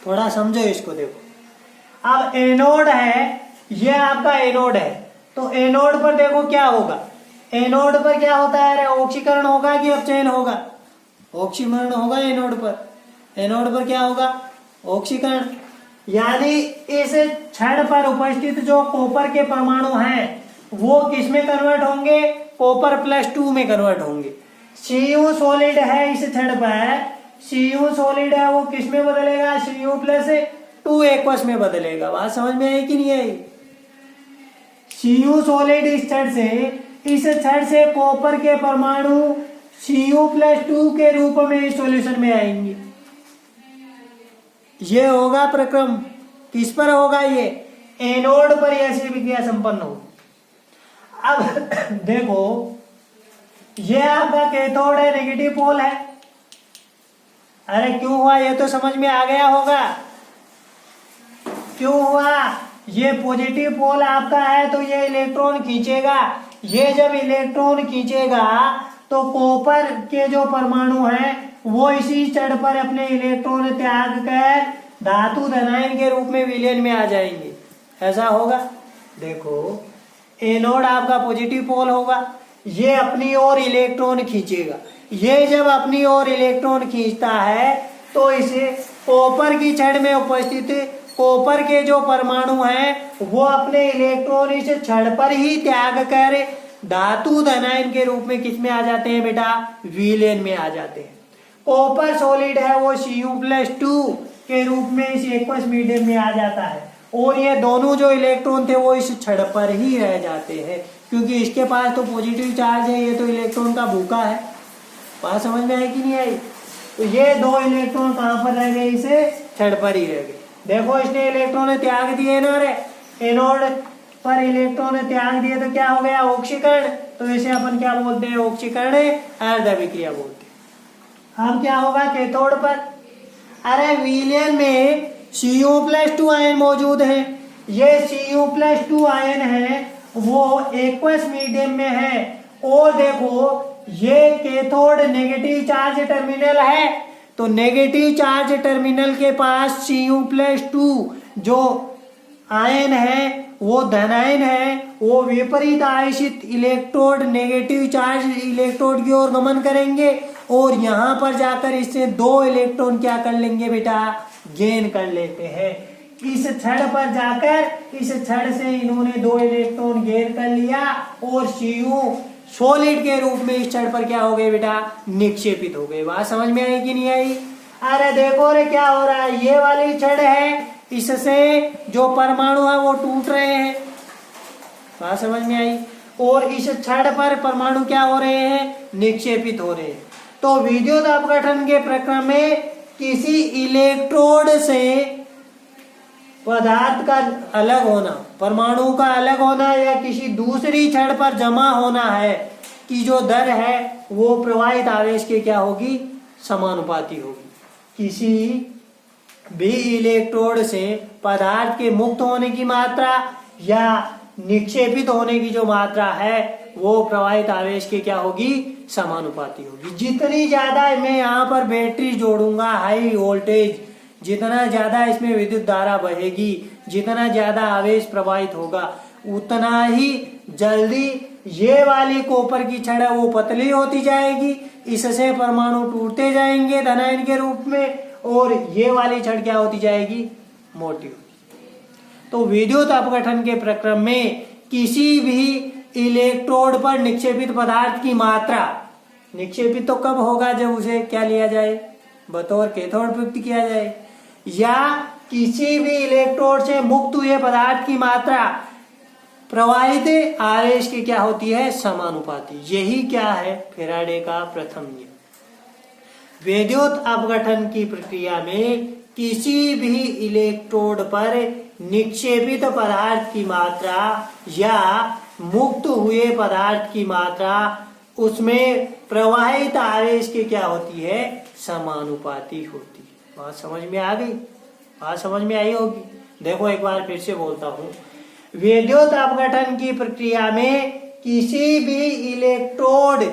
थोड़ा समझो इसको, देखो अब एनोड है, ये आपका एनोड है, तो एनोड पर देखो क्या होगा, एनोड पर क्या होता है, ऑक्सीकरण होगा कि अपचयन होगा, ऑक्सीकरण होगा एनोड पर। एनोड पर क्या होगा, ऑक्सीकरण। यानी इस छड़ पर उपस्थित जो कॉपर के परमाणु हैं वो किस में कन्वर्ट होंगे, Copper+2 में कन्वर्ट होंगे। Cu सॉलिड है इस छड़ पर, Cu सॉलिड है वो किस में बदलेगा, Cu+2 एक्वस में बदलेगा। बात समझ में आई कि नहीं आई? Cu सॉलिड इस छड़ से कॉपर के परमाणु Cu+2 के रूप में इस सॉल्यूशन में आएंगे। ये होगा प्रक्रम, किस पर होगा, ये एनोड पर ऐसी विक्रिया संपन्न होगी। अब देखो ये आपका कैथोड है, नेगेटिव पोल है। अरे क्यों हुआ, ये तो समझ में आ गया होगा क्यों हुआ। ये पॉजिटिव पोल आपका है तो ये इलेक्ट्रॉन खींचेगा। ये जब इलेक्ट्रॉन खींचेगा तो कॉपर के जो परमाणु हैं वो इसी छड़ पर अपने इलेक्ट्रॉन त्याग कर धातु धनायन के रूप में विलयन में आ जाएंगे। ऐसा होगा। देखो एनोड आपका पॉजिटिव पोल होगा, ये अपनी ओर इलेक्ट्रॉन खींचेगा। ये जब अपनी ओर इलेक्ट्रॉन खींचता है तो इसे कॉपर की छड़ में उपस्थित कॉपर के जो परमाणु हैं वो अपने इलेक्ट्रॉन इस छड़ पर ही त्याग कर धातु धनायन के रूप में किस में आ जाते हैं बेटा, विलयन में आ जाते हैं। कॉपर सॉलिड है वो Cu+2 के रूप में इस एक्वस मीडियम में आ जाता है और ये दोनों जो इलेक्ट्रॉन थे वो इस छड़ पर ही रह जाते हैं, क्योंकि इसके पास तो पॉजिटिव चार्ज है, ये तो इलेक्ट्रॉन का भूखा है। बात समझ में आई कि नहीं आई? तो ये दो इलेक्ट्रॉन कहां पर रह गए, इसे छड़ पर ही रह गए। देखो इसने इलेक्ट्रॉन त्याग दिए ना, रे एनोड पर इलेक्ट्रॉन त्याग दिए तो क्या हो गया, ऑक्सीकरण। तो इसे अपन क्या बोलते हैं, ऑक्सीकरण अर्ध अभिक्रिया बोलते हैं। अब क्या होगा कैथोड पर, अरे विलयन में Cu+2 आयन मौजूद है। ये Cu+2 आयन है वो एक्वस मीडियम में है। और देखो ये कैथोड नेगेटिव चार्ज टर्मिनल है, तो नेगेटिव चार्ज टर्मिनल के पास Cu+2 जो आयन है वो धनायन है, वो विपरीत आवेशित इलेक्ट्रोड नेगेटिव चार्ज इलेक्ट्रोड की ओर गमन करेंगे और यहाँ पर जाकर इससे 2 इलेक्ट्रॉन क्या कर लेंगे बेटा, गेन कर लेते हैं। इस छड़ पर जाकर इस छड़ से इन्होंने 2 इलेक्ट्रॉन गेन कर लिया और Cu सॉलिड के रूप में इस छड़ पर क्या हो गए बेटा, निक्षेपित हो गए। बात समझ में आई कि नहीं आई? अरे देखो रे क्या हो रहा है, ये वाली छड़ है, इससे जो परमाणु है वो टूट रहे हैं। बात समझ में आई? और इस छड़ पर परमाणु क्या हो रहे हैं, निक्षेपित हो रहे हैं। तो विद्युत अपघटन के प्रक्रम में किसी इलेक्ट्रोड से पदार्थ का अलग होना, परमाणु का अलग होना या किसी दूसरी छड़ पर जमा होना है कि जो दर है वो प्रवाहित आवेश के क्या होगी, समानुपाती होगी। किसी भी इलेक्ट्रोड से पदार्थ के मुक्त होने की मात्रा या निक्षेपित होने की जो मात्रा है वो प्रवाहित आवेश के क्या होगी, समानुपाती होगी। जितनी ज्यादा मैं यहाँ पर बैटरी जोड़ूंगा हाई वोल्टेज, जितना ज्यादा इसमें विद्युत धारा बहेगी, जितना ज्यादा आवेश प्रवाहित होगा, उतना ही जल्दी ये वाली कॉपर की छड़ वो पतली होती जाएगी, इससे परमाणु टूटते जाएंगे धनायन के रूप में, और ये वाली छड़ क्या होती जाएगी, मोटी होती। तो विद्युत अपघटन के प्रक्रम में किसी भी इलेक्ट्रोड पर निक्षेपित पदार्थ की मात्रा, निक्षेपित तो कब होगा, जब उसे क्या लिया जाए, बतौर कैथोड प्रयुक्त किया जाए, या किसी भी इलेक्ट्रोड से मुक्त हुए पदार्थ की मात्रा प्रवाहित आवेश की क्या होती है, समानुपाती। यही क्या है, फैराडे का प्रथम नियम। विद्युत अपघटन की प्रक्रिया में किसी भी इलेक्ट्रोड पर निक्षेपित पदार्थ की मात्रा या मुक्त हुए पदार्थ की मात्रा उसमें प्रवाहित आवेश की क्या होती है, समानुपाती होती है। बात समझ में आ गई? बात समझ में आई होगी। देखो एक बार फिर से बोलता हूं, विद्युत अपघटन की प्रक्रिया में किसी भी इलेक्ट्रोड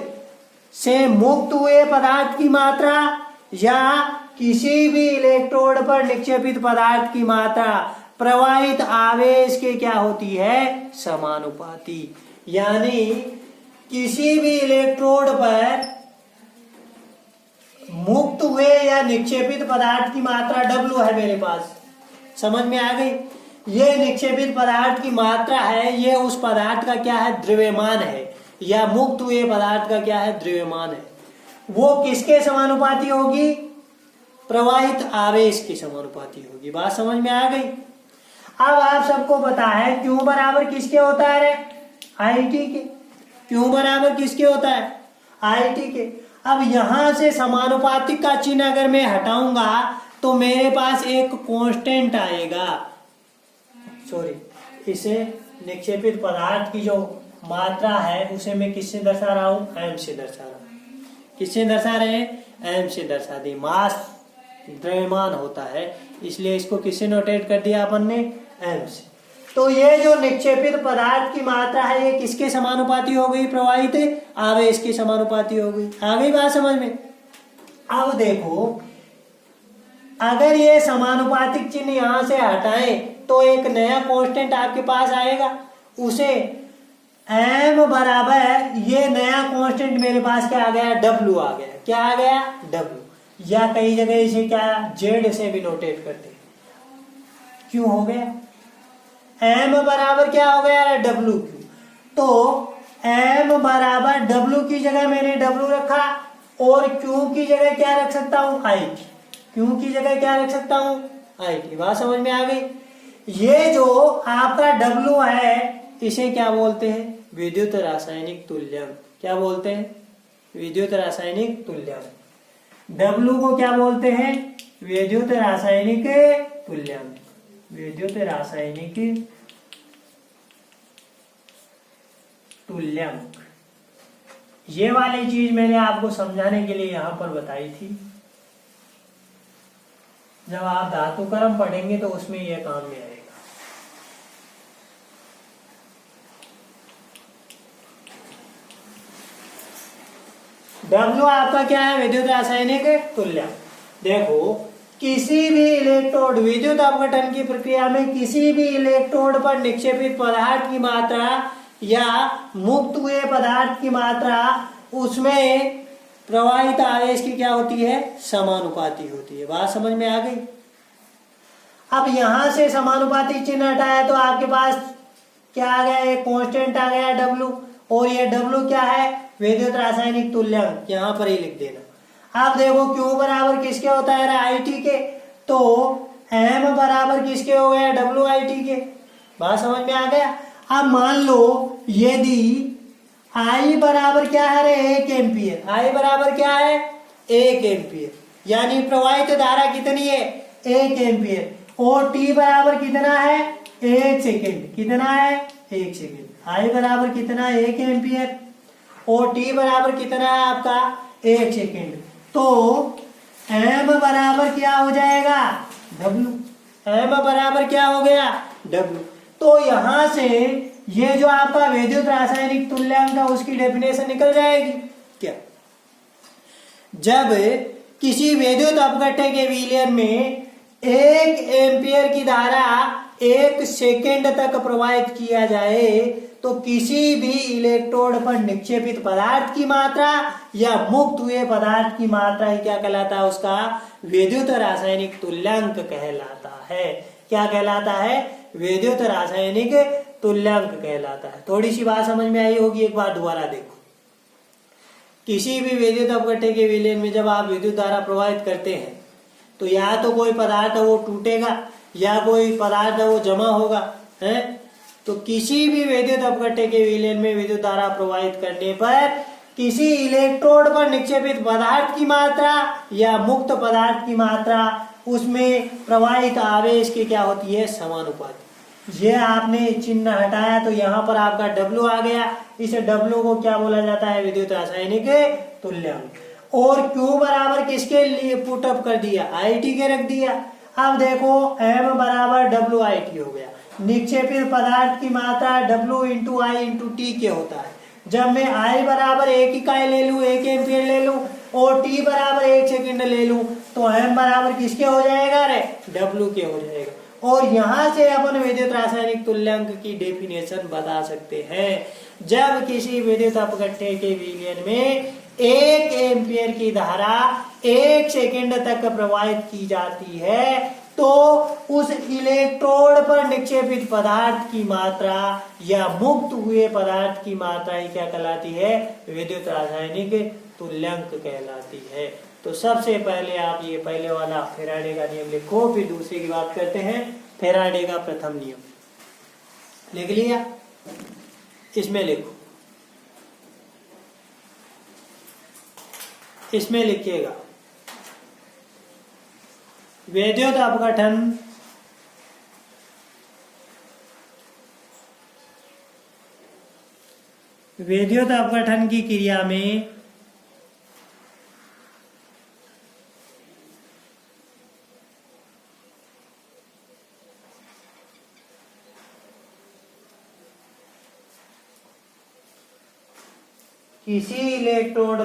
से मुक्त हुए पदार्थ की मात्रा या किसी भी इलेक्ट्रोड पर निक्षेपित पदार्थ की मात्रा प्रवाहित आवेश के क्या होती है, समानुपाती। यानी किसी भी इलेक्ट्रोड पर मुक्त हुए या निक्षेपित पदार्थ की मात्रा W है मेरे पास, समझ में आ गई? ये निक्षेपित पदार्थ की मात्रा है, ये उस पदार्थ का क्या है, द्रव्यमान है, या मुक्त हुए पदार्थ का क्या है, द्रव्यमान है। वो किसके समानुपाती होगी, प्रवाहित आवेश के समानुपाती होगी। बात समझ में आ गई? अब आप सबको पता है Q बराबर किसके होता है रे, IT के। Q बराबर किसके होता है, IT के। अब यहां से समानुपातिक का चिन्ह अगर मैं हटाऊंगा तो मेरे पास एक कांस्टेंट आएगा, सॉरी, इसे निक्षेपित पदार्थ की जो मात्रा है उसे मैं किससे दर्शा रहा हूं, m से दर्शा रहा हूं। किससे दर्शा रहे हैं, m से दर्शा दी। मास द्रव्यमान होता है, इसलिए इसको किससे नोटेट कर दिया अपन ने, m से। तो ये जो निक्षेपित पदार्थ की मात्रा है ये किसके समानुपाती हो गई, प्रवाहित आवेश के समानुपाती हो गई। आ गई बात समझ में? अब देखो, अगर ये समानुपातिक चिन्ह यहां से हटाएं तो एक नया कांस्टेंट आपके पास आएगा, उसे m बराबर ये नया कांस्टेंट मेरे पास क्या आ गया, W आ गया। क्या आ गया, W, या कई जगह इसे क्या Z से भी नोटेट करते हैं। क्यों हो गया, m बराबर क्या हो गया, W क्यू। तो m बराबर W की जगह मैंने W रखा और Q की जगह क्या रख सकता हूं, IT। Q की जगह क्या रख सकता हूं, IT। बात समझ में आ गई? ये जो आपका W है इसे क्या बोलते हैं, विद्युत रासायनिक तुल्यांक। क्या बोलते हैं, विद्युत रासायनिक तुल्यांक। W को क्या बोलते हैं, विद्युत रासायनिक तुल्यांक। विद्युत रासायनिक तुल्यांक, ये वाली चीज मैंने आपको समझाने के लिए यहां पर बताई थी। जब आप धातु क्रम पढ़ेंगे तो उसमें यह काम में आएगा। डब्ल्यू आपका क्या है? विद्युत रासायनिक तुल्यांक। देखो किसी भी इलेक्ट्रोड विद्युत अपघटन की प्रक्रिया में किसी भी इलेक्ट्रोड पर निक्षेपित पदार्थ की मात्रा या मुक्त हुए पदार्थ की मात्रा उसमें प्रवाहित आवेश की क्या होती है? समानुपाती होती है। बात समझ में आ गई? अब यहां से समानुपाती चिन्ह हटाया तो आपके पास क्या आ गया? एक कांस्टेंट आ गया डब्ल्यू, और ये डब्ल्यू क्या है? विद्युत रासायनिक तुल्यांक। यहां पर ही लिख देना। आप देखो क्यू बराबर किसके होता है? आई टी के। तो एम बराबर किसके हो गया? डब्ल्यू आई टी के। बात समझ में आ गया? अब मान लो यदि आई बराबर क्या है रे? 1 एम्पियर। आई बराबर क्या है? 1 एम्पियर, यानी प्रवाहित धारा कितनी है? 1 एम्पियर। और टी बराबर कितना है? 1 सेकेंड। कितना है? 1 सेकेंड। आई बराबर कितना? 1 एम्पियर। और टी बराबर कितना है आपका? 1 सेकेंड। तो एम बराबर क्या हो जाएगा? डब्ल्यू। एम बराबर क्या हो गया? डब्ल्यू। तो यहां से ये जो आपका विद्युत रासायनिक तुल्यांक है उसकी डेफिनेशन निकल जाएगी क्या? जब किसी विद्युत अपघट्य के विलयन में 1 एम्पियर की धारा 1 सेकेंड तक प्रवाहित किया जाए तो किसी भी इलेक्ट्रोड पर निक्षेपित पदार्थ की मात्रा या मुक्त हुए पदार्थ की मात्रा ही क्या कहलाता है? उसका विद्युत रासायनिक तुल्यांक कहलाता है। क्या कहलाता है? विद्युत रासायनिक तुल्यांक कहलाता है। थोड़ी सी बात समझ में आई होगी, एक बार दोबारा देखो। किसी भी विद्युत अपघट्य के विलयन में जब आप विद्युत धारा प्रवाहित करते हैं तो या तो कोई पदार्थ है वो टूटेगा या कोई पदार्थ है वो जमा होगा, है? तो किसी भी विद्युत अपघट्य के विलयन में विद्युत धारा प्रवाहित करने पर किसी इलेक्ट्रोड पर निक्षेपित पदार्थ की मात्रा या मुक्त पदार्थ की मात्रा उसमें प्रवाहित आवेश की क्या होती है? समानुपाती। ये आपने चिन्ह हटाया तो यहाँ पर आपका डब्ल्यू आ गया। इस डब्ल्यू को क्या बोला जाता है? विद्युत रासायनिक तुल्यांक। और क्यू बराबर किसके लिए पुटअप कर दिया? आई टी के रख दिया। अब देखो एम बराबर डब्ल्यू आई टी हो गया। निक्षेपित पदार्थ की मात्रा डब्ल्यू इंटू आई इंटू टी के होता है। जब मैं आई बराबर 1 इकाई ले लूं, 1 एम्पियर ले लूं, और टी बराबर 1 सेकेंड ले लूं, तो एम बराबर किसके हो जाएगा रे? डब्ल्यू के हो जाएगा। और यहां से अपन विद्युत रासायनिक तुल्यांक की डेफिनेशन बता सकते हैं। जब किसी विद्युत अपघट्य के विलयन में 1 एम्पियर की धारा 1 सेकेंड तक प्रवाहित की जाती है तो उस इलेक्ट्रोड पर निक्षेपित पदार्थ की मात्रा या मुक्त हुए पदार्थ की मात्रा ही क्या कहलाती है? विद्युत रासायनिक तुल्यांक कहलाती है। तो सबसे पहले आप ये पहले वाला फैराडे का नियम लिखो, फिर दूसरे की बात करते हैं। फैराडे का प्रथम नियम लिख लिया? इसमें लिखो, इसमें लिखिएगा विद्युत अपघटन विद्युत अपघटन की क्रिया में किसी इलेक्ट्रोड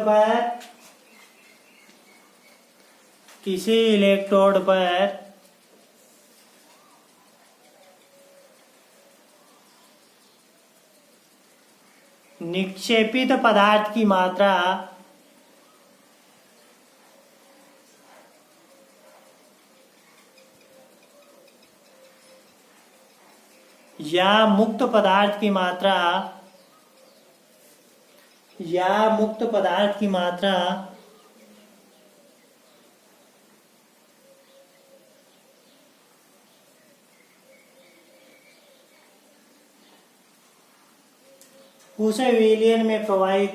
पर निक्षेपित पदार्थ की मात्रा या मुक्त पदार्थ की मात्रा उस विलयन में प्रवाहित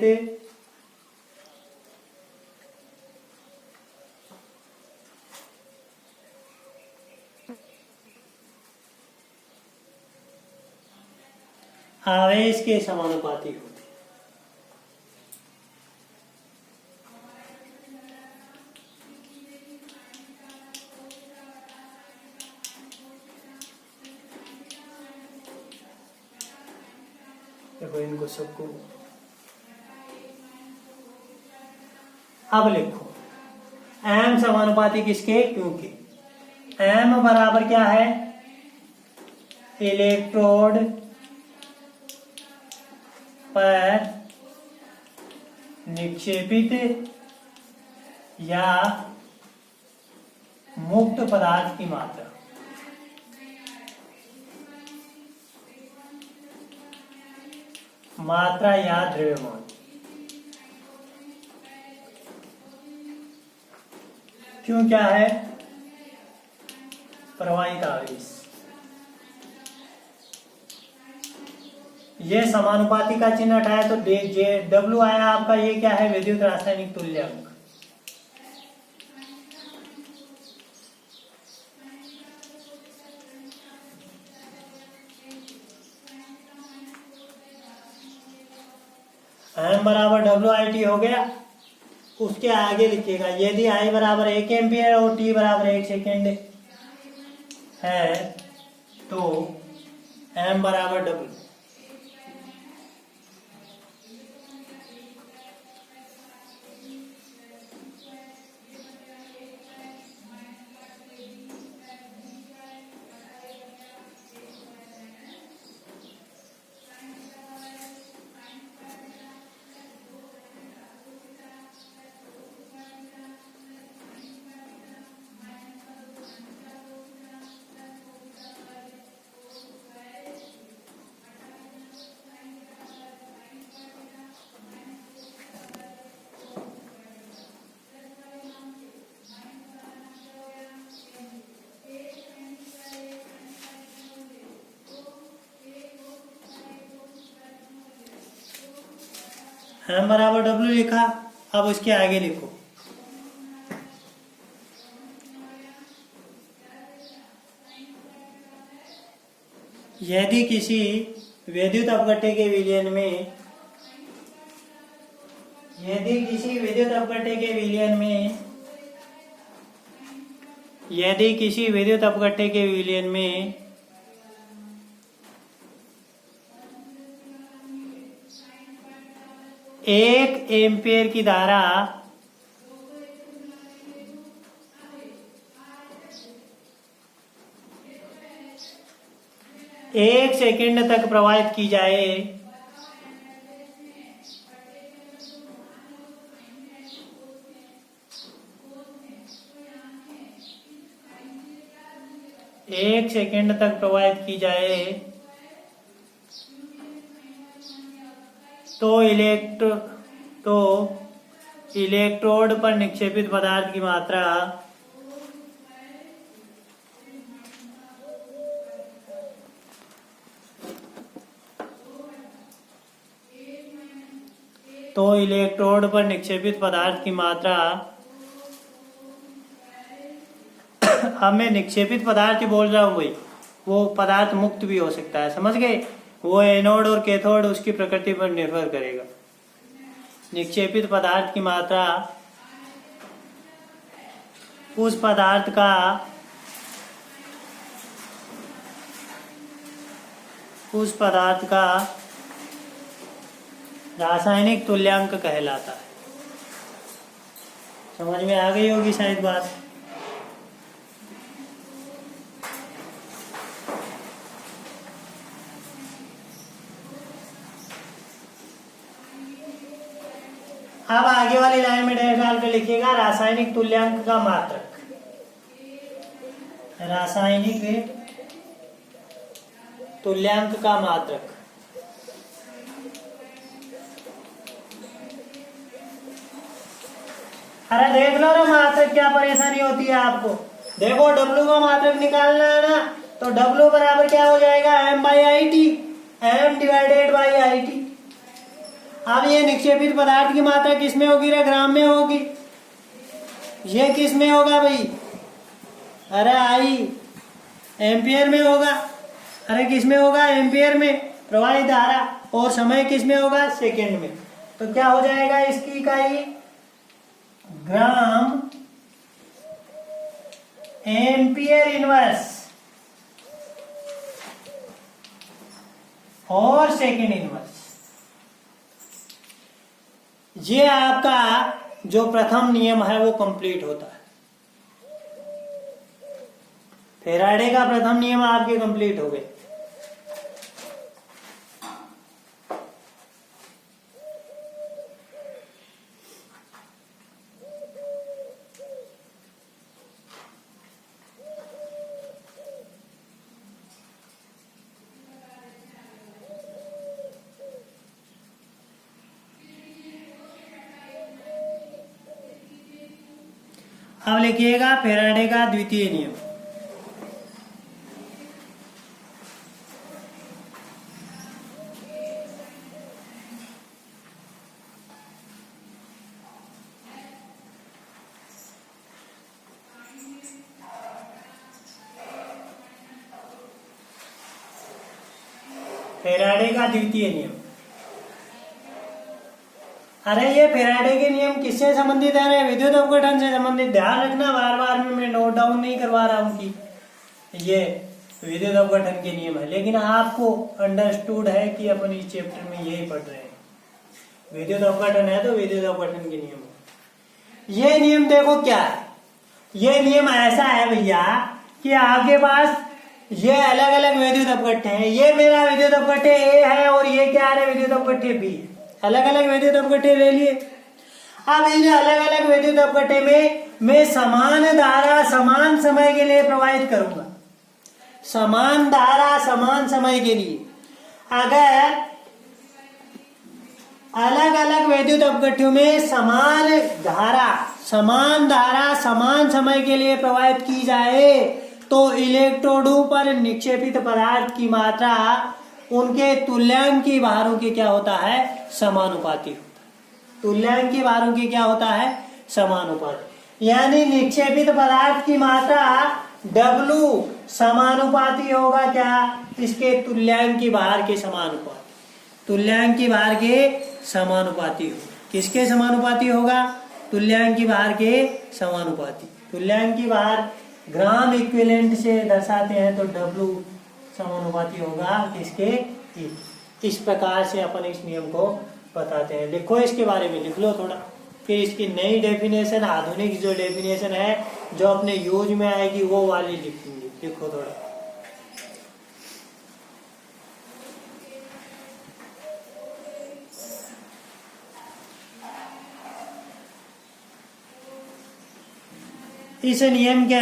आवेश के समानुपाती होती है। रखो इनको सबको। अब लिखो m समानुपाती किसके, क्योंकि m बराबर क्या है, इलेक्ट्रोड पर निक्षेपित या मुक्त पदार्थ की मात्रा। मात्रा या द्रव्यमान। क्यों क्या है, प्रवाहित आवेश। ये समानुपाती का चिन्ह हटाया तो डब्ल्यू आया आपका, ये क्या है, विद्युत रासायनिक तुल्यांक। m बराबर WIT हो गया। उसके आगे लिखिएगा यदि I बराबर 1 एम्पियर और t बराबर 1 सेकेंड है तो m बराबर W। m बराबर W लिखा। अब उसके आगे लिखो यदि किसी विद्युत अपघट्य के विलयन में यदि किसी विद्युत अपघट्य के विलयन में 1 एम्पियर की धारा 1 सेकेंड तक प्रवाहित की जाए तो इलेक्ट्रोड पर निक्षेपित पदार्थ की मात्रा अब मैं निक्षेपित पदार्थ ही बोल रहा हूं भाई, वो पदार्थ मुक्त भी हो सकता है, समझ गए। वो एनोड और कैथोड उसकी प्रकृति पर निर्भर करेगा। निक्षेपित पदार्थ की मात्रा उस पदार्थ का रासायनिक तुल्यांक कहलाता है। समझ में आ गई होगी शायद बात। अब आगे वाली लाइन में डैश डाल कर लिखिएगा रासायनिक तुल्यांक का मात्रक। रासायनिक तुल्यांक का मात्रक। अरे देख लो ना मात्रक, क्या परेशानी होती है आपको। देखो W का मात्रक निकालना है ना, तो W बराबर क्या हो जाएगा, m/IT, m divided by IT। अब ये निक्षेपित पदार्थ की मात्रा किस में होगी रे, ग्राम में होगी। ये किस में होगा भाई, अरे I एम्पियर में होगा। अरे किस में होगा, एम्पियर में प्रवाहित धारा। और समय किस में होगा, सेकेंड में। तो क्या हो जाएगा इसकी इकाई, ग्राम एम्पियर इनवर्स और सेकेंड इनवर्स। ये आपका जो प्रथम नियम है वो कंप्लीट होता है। फैराडे का प्रथम नियम आपके कंप्लीट हो गए। अब लिखिएगा फैराडे का द्वितीय नियम। फैराडे का द्वितीय नियम। अरे ये फैराडे के नियम किससे संबंधित है? विद्युत अपघटन से संबंधित। ध्यान रखना, बार बार में मैं नोट डाउन नहीं करवा रहा हूं कि ये विद्युत अपघटन के नियम है, लेकिन आपको अंडरस्टूड है कि अपन इस चैप्टर में यही पढ़ रहे हैं। विद्युत अपघटन है तो विद्युत अपघटन के नियम है। ये नियम देखो क्या है। ये नियम ऐसा है भैया कि आपके पास ये अलग अलग विद्युत अपघट्य हैं। ये मेरा विद्युत अपघट्य ए है और ये क्या है? विद्युत अपघट्य बी है। अलग अलग विद्युत अपघट्य ले लिए। अब इन अलग अलग विद्युत अपघट्य में मैं समान धारा समान समय के लिए प्रवाहित करूंगा। समान धारा समान समय के लिए। अगर अलग अलग विद्युत अपघट्यों में समान धारा समान समय के लिए प्रवाहित की जाए तो इलेक्ट्रोडों पर निक्षेपित पदार्थ की मात्रा उनके तुल्यांकी भारों के क्या होता है? समानुपाती होता है। तुल्यांकी भारों के क्या होता है? समानुपाती। यानी निक्षेपित पदार्थ की मात्रा W समानुपाती होगा क्या? इसके तुल्यांकी भार के समानुपाती। तुल्यांकी भार के समानुपाती होगा। किसके समानुपाती होगा? तुल्यांकी भार के समानुपाती। तुल्यांकी भार ग्राम इक्विवेलेंट से दर्शाते हैं तो W समानुपाती होगा किसके? E। इस प्रकार से अपन इस नियम को बताते हैं। लिखो, इसके बारे में लिख लो थोड़ा। फिर इसकी नई डेफिनेशन, आधुनिक जो डेफिनेशन है जो अपने यूज में आएगी वो वाली लिखेंगे। लिखो थोड़ा। इस नियम के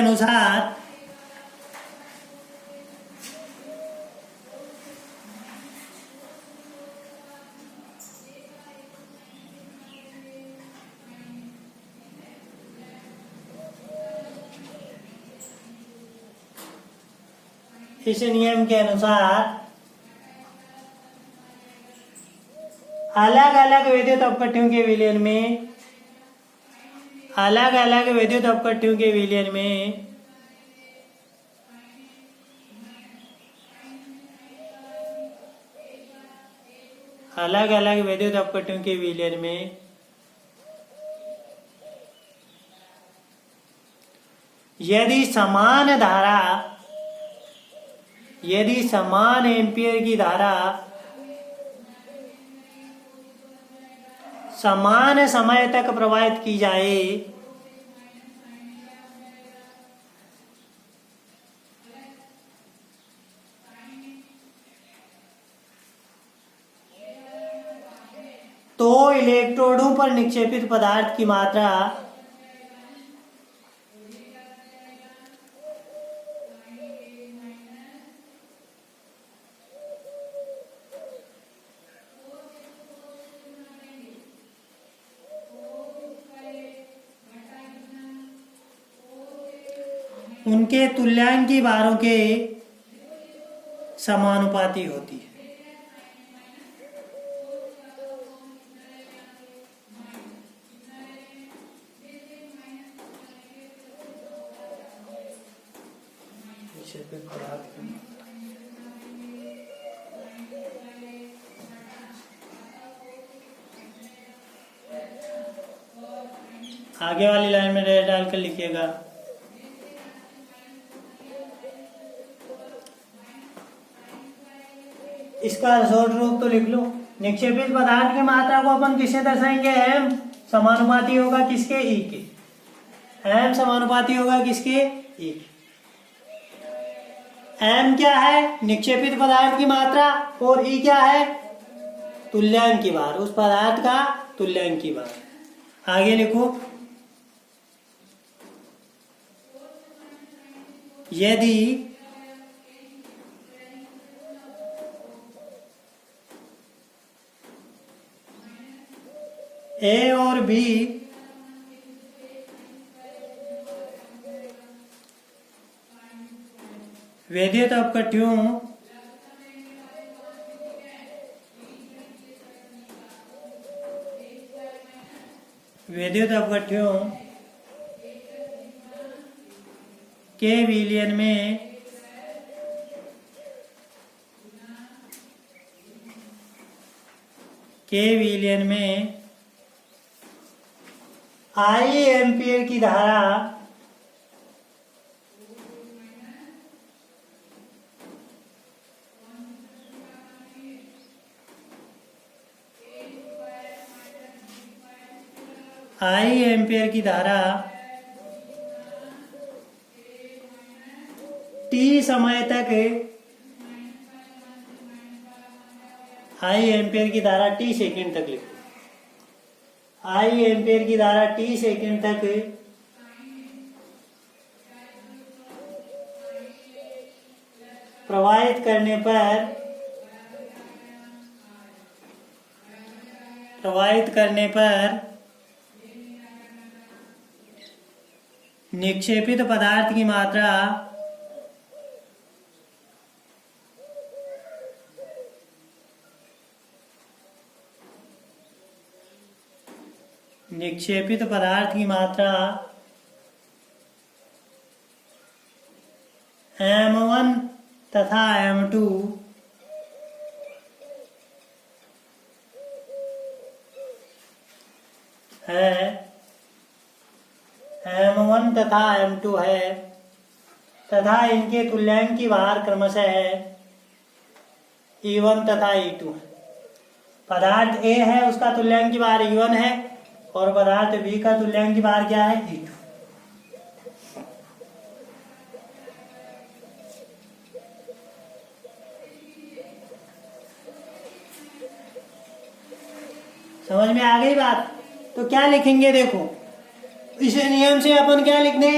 अनुसार अलग अलग विद्युत अपघट्यों के विलयन में अलग अलग विद्युत अपघट्यों के विलयन में अलग अलग विद्युत अपघट्यों के विलयन में यदि समान एम्पियर की धारा समान समय तक प्रवाहित की जाए तो इलेक्ट्रोडों पर निक्षेपित पदार्थ की मात्रा उनके तुल्यांकी भारों के समानुपाती होती है। आगे वाली लाइन में डैश डालकर लिखिएगा। इसका शॉर्ट रूप तो लिख लो। निक्षेपित पदार्थ की मात्रा को अपन किससे दर्शाएंगे? m समानुपाती होगा किसके? E के। m समानुपाती होगा किसके? E के। m क्या है? निक्षेपित पदार्थ की मात्रा, और E क्या है? तुल्यांक की भार, उस पदार्थ का तुल्यांक की भार। आगे लिखो, यदि A और B विद्युत अपकट्यों के विलयन में I एम्पियर की धारा T समय तक I एम्पियर की धारा T सेकंड तक लिखो। I एम्पियर की धारा T सेकंड तक प्रवाहित करने पर निक्षेपित पदार्थ की मात्रा M1 तथा M2 है, M1 तथा M2 है, तथा इनके तुल्यांक की भार क्रमशः है E1 तथा E2 है। पदार्थ A है, उसका तुल्यांक की भार E1 है, और पदार्थ B का तुल्यांक की भार क्या है? E2। समझ में आ गई बात? तो क्या लिखेंगे? देखो, इस नियम से अपन क्या लिखने,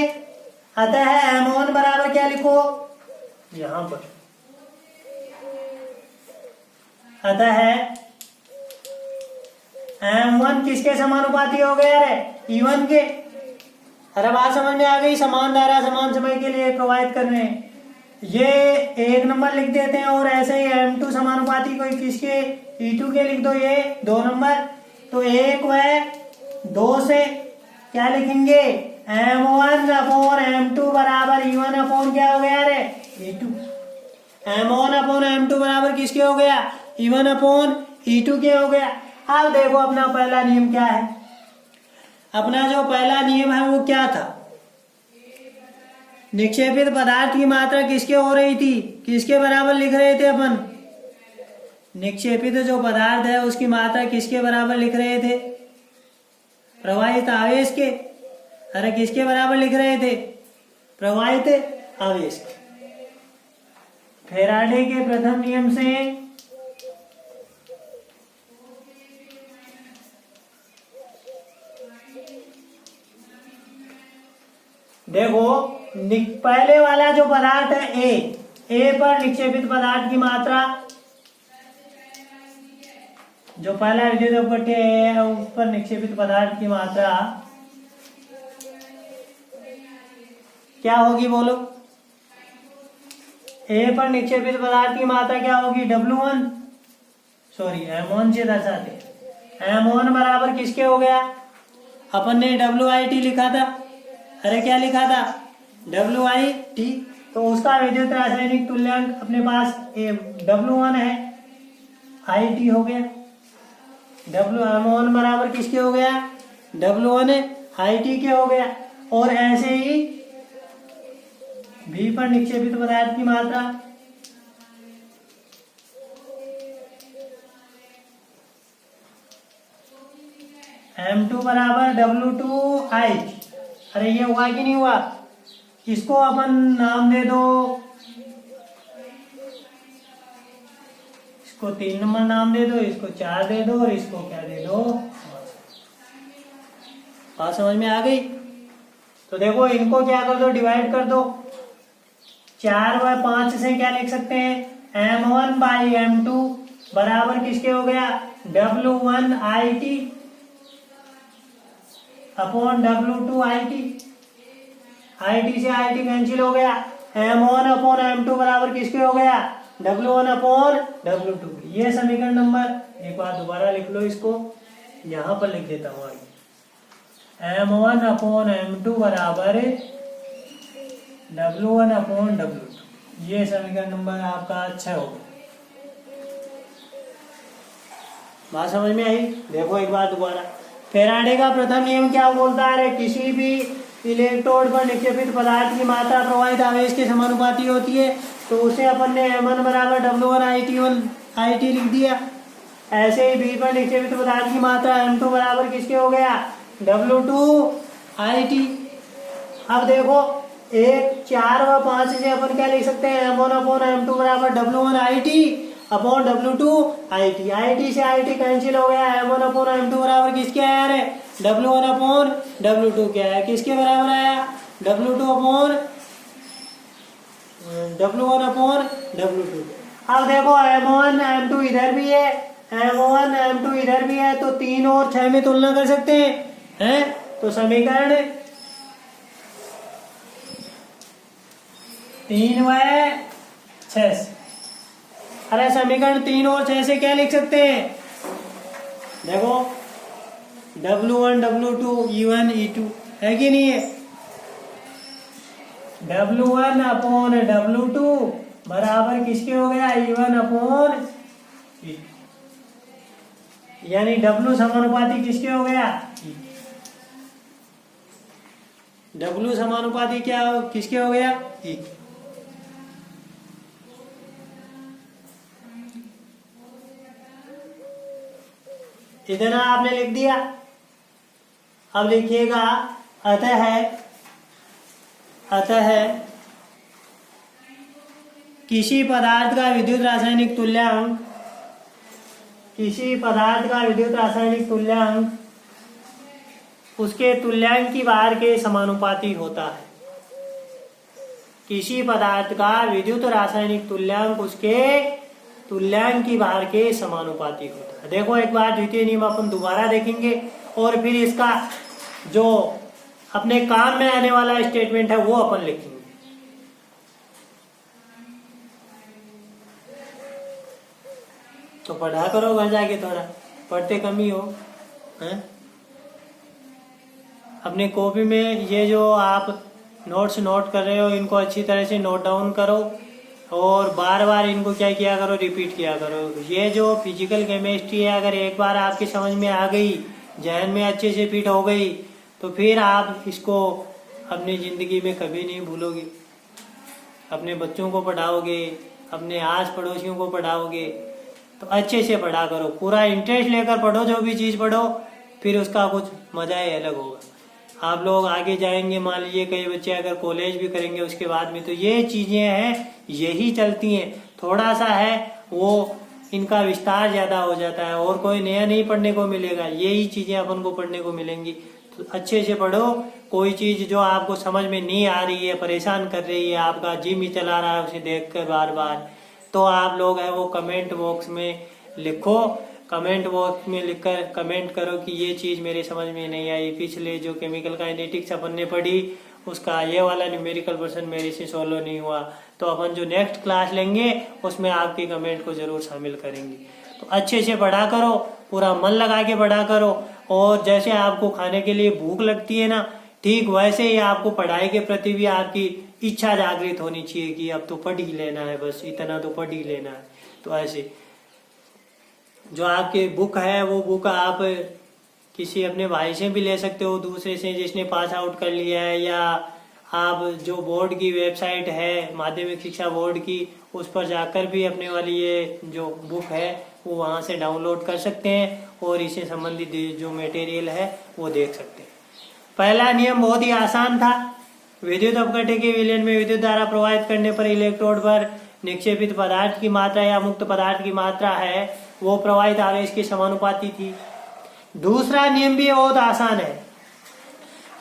अतः M1 बराबर क्या लिखो यहां पर, अतः M1 किसके समानुपाती हो गया रे? E1 के। अरे बात समझ में आ गई? समान धारा समान समय के लिए प्रवाहित करने, ये 1 नंबर लिख देते हैं, और ऐसे ही M2 समानुपाती कोई किसके? E2 के लिख दो, ये 2 नंबर। तो 1 व 2 से क्या लिखेंगे? M1 अपॉन M2 बराबर E1 अपॉन क्या हो गया रे? E2। M1 अपॉन M2 बराबर किसके हो गया? E1 अपॉन E2 के हो गया। अब देखो अपना पहला नियम क्या है। अपना जो पहला नियम है वो क्या था? निक्षेपित पदार्थ की मात्रा किसके हो रही थी? किसके बराबर लिख रहे थे अपन? निक्षेपित जो पदार्थ है उसकी मात्रा किसके बराबर लिख रहे थे? प्रवाहित आवेश के। अरे किसके बराबर लिख रहे थे? प्रवाहित आवेश के। फैराडे के प्रथम नियम से देखो, पहले वाला जो पदार्थ है ए पर निक्षेपित पदार्थ की मात्रा, जो पहला विद्युत अपघट्य है उस पर निक्षेपित पदार्थ की मात्रा क्या होगी? बोलो। ए पर निक्षेपित पदार्थ की मात्रा क्या होगी? W1, सॉरी M1 से दर्शाते। M1 बराबर किसके हो गया? अपन ने WIT लिखा था। अरे क्या लिखा था? WIT। तो उसका विद्युत रासायनिक तुल्यांक अपने पास W1 है, IT हो गया। M1 बराबर किसके हो गया? W1 IT के हो गया। और ऐसे ही B पर निक्षेपित पदार्थ की मात्रा M2 बराबर W2I। अरे ये हुआ कि नहीं हुआ? इसको अपन नाम दे दो, इसको 3 नंबर नाम दे दो, इसको 4 दे दो और इसको क्या दे दो? बात समझ में आ गई? तो देखो इनको क्या कर दो, डिवाइड कर दो। 4 व 5 से क्या लिख सकते हैं? M1 बाई M2 बराबर किसके हो गया? W1IT upon W2IT। IT से IT कैंसिल हो गया। M1 अपॉन M2 बराबर किसके हो गया? W1 upon W2। ये समीकरण नंबर, एक बार दोबारा लिख लो, इसको यहां पर लिख देता हूं आगे। M1 अपॉन M2 बराबर W1 अपॉन W2। ये समीकरण नंबर आपका 6 हो गया। बात समझ में आई? देखो एक बार दोबारा, फैराडे का प्रथम नियम क्या बोलता है? किसी भी इलेक्ट्रोड पर निक्षेपित पदार्थ की मात्रा प्रवाहित आवेश के समानुपाती होती है। तो उसे अपन ने M1 बराबर W1IT लिख दिया। ऐसे ही बी पर निक्षेपित पदार्थ की मात्रा M2 बराबर किसके हो गया? W2IT। अब देखो 1, 4 व 5 से अपन क्या लिख सकते हैं? M1 अपॉन M2 बराबर W1IT अपॉन W2IT। IT से IT कैंसिल हो गया। M1 अपॉन M2 बराबर किसके आया रे? W1 अपॉन W2 क्या है? किसके बराबर आया? W1 upon W2। अब देखो M1 M2 इधर भी है, M1 M2 इधर भी है, तो 3 और 6 में तुलना कर सकते हैं? तो समीकरण 3 व 6। अरे समीकरण 3 और 6 से क्या लिख सकते हैं? देखो W1 W2 E1 E2 है कि नहीं है? W1 अपॉन W2 बराबर किसके हो गया? E1 upon E2। यानी W समानुपाती किसके हो गया? W समानुपाती क्या किसके हो गया? E। इतना आपने लिख दिया। अब लिखिएगा अतः किसी पदार्थ का विद्युत रासायनिक तुल्यांक उसके तुल्यांक की भार के समानुपाती होता है। किसी पदार्थ का विद्युत रासायनिक तुल्यांक उसके तुल्यांक की भार के समानुपाती होता है। देखो एक बार द्वितीय नियम अपन दोबारा देखेंगे और फिर इसका जो अपने काम में आने वाला स्टेटमेंट है वो अपन लिखेंगे। तो पढ़ा करो घर जाके, थोड़ा पढ़ते कम ही हो हैं? अपने कॉपी में ये जो आप नोट्स नोट कर रहे हो इनको अच्छी तरह से नोट डाउन करो और बार बार इनको क्या किया करो? रिपीट किया करो। ये जो फिजिकल केमिस्ट्री है अगर एक बार आपकी समझ में आ गई, जहन में अच्छे से फिट हो गई, तो फिर आप इसको अपनी ज़िंदगी में कभी नहीं भूलोगे। अपने बच्चों को पढ़ाओगे, अपने आस पड़ोसियों को पढ़ाओगे, तो अच्छे से पढ़ा करो, पूरा इंटरेस्ट लेकर पढ़ो। जो भी चीज़ पढ़ो फिर उसका कुछ मज़ा ही अलग होगा। आप लोग आगे जाएंगे, मान लीजिए कई बच्चे अगर कॉलेज भी करेंगे उसके बाद में, तो ये चीज़ें हैं यही चलती हैं। थोड़ा सा है वो इनका विस्तार ज़्यादा हो जाता है और कोई नया नहीं पढ़ने को मिलेगा, यही चीज़ें अपन को पढ़ने को मिलेंगी। तो अच्छे से पढ़ो। कोई चीज़ जो आपको समझ में नहीं आ रही है, परेशान कर रही है, आपका जिम ही चला रहा है उसे देखकर बार बार, तो आप लोग है वो कमेंट बॉक्स में लिखो। कमेंट बॉक्स में लिखकर कमेंट करो कि ये चीज़ मेरे समझ में नहीं आई। पिछले जो केमिकल काइनेटिक्स अपन ने पढ़ी उसका ये वाला न्यूमेरिकल पर्सन मेरे से सोल्व नहीं हुआ, तो अपन जो नेक्स्ट क्लास लेंगे उसमें आपकी कमेंट को ज़रूर शामिल करेंगे। तो अच्छे से पढ़ा करो, पूरा मन लगा के पढ़ा करो। और जैसे आपको खाने के लिए भूख लगती है ना, ठीक वैसे ही आपको पढ़ाई के प्रति भी आपकी इच्छा जागृत होनी चाहिए कि अब तो पढ़ ही लेना है, बस इतना तो पढ़ ही लेना है। तो ऐसे जो आपके बुक है वो बुक आप किसी अपने भाई से भी ले सकते हो, दूसरे से जिसने पास आउट कर लिया है, या आप जो बोर्ड की वेबसाइट है माध्यमिक शिक्षा बोर्ड की उस पर जाकर भी अपने वाली ये जो बुक है वो वहाँ से डाउनलोड कर सकते हैं और इससे संबंधित जो मटेरियल है वो देख सकते हैं। पहला नियम बहुत ही आसान था। विद्युत अपघट्य के विलयन में विद्युत धारा प्रवाहित करने पर इलेक्ट्रोड पर निक्षेपित पदार्थ की मात्रा या मुक्त पदार्थ की मात्रा है वो प्रवाहित आवेश के समानुपाती थी। दूसरा नियम भी बहुत आसान है।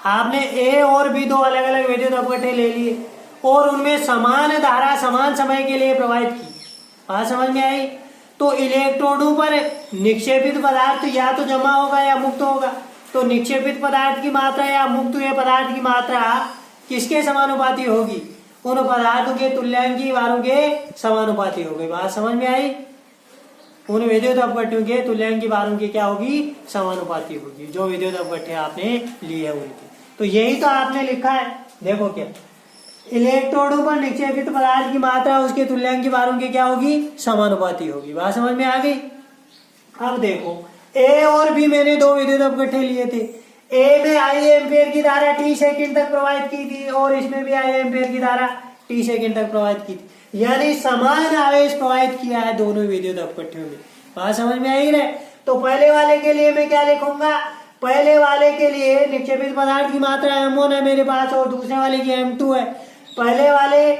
आपने ए और बी दो अलग अलग विद्युत अपघट्य ले लिए और उनमें समान धारा समान समय के लिए प्रवाहित की। बात समझ में आई? तो इलेक्ट्रोडों पर निक्षेपित पदार्थ या तो जमा होगा या मुक्त होगा। तो निक्षेपित पदार्थ की मात्रा या मुक्त हुए पदार्थ की मात्रा किसके समानुपाती होगी? उन पदार्थों के तुल्यांकी भारों के समानुपाती होगी। बात समझ में आई? उन विद्युत अपघट्यों के तुल्यांकी भारों की क्या होगी? समानुपाती होगी, जो विद्युत अपघट्य आपने ली है उनकी। तो यही तो आपने लिखा है। देखो क्या, इलेक्ट्रोडों पर निक्षेपित पदार्थ की मात्रा उसके तुल्यांकी भारों की क्या होगी? समानुपाती होगी। बात समझ में आ गई? अब देखो, ए और बी मैंने दो विद्युत अपघट्य लिए थे। ए में आई एम्पियर की धारा टी सेकंड तक प्रवाहित की थी और इसमें भी आई एम्पियर की धारा टी सेकंड तक प्रवाहित की थी, यानी समान आवेश प्रवाहित किया है दोनों विद्युत अपघट्यों में। बात समझ में आई ना? तो पहले वाले के लिए मैं क्या लिखूंगा? पहले वाले के लिए निक्षेपित पदार्थ की मात्रा m1 है मेरे पास और दूसरे वाले की m2 है। पहले वाले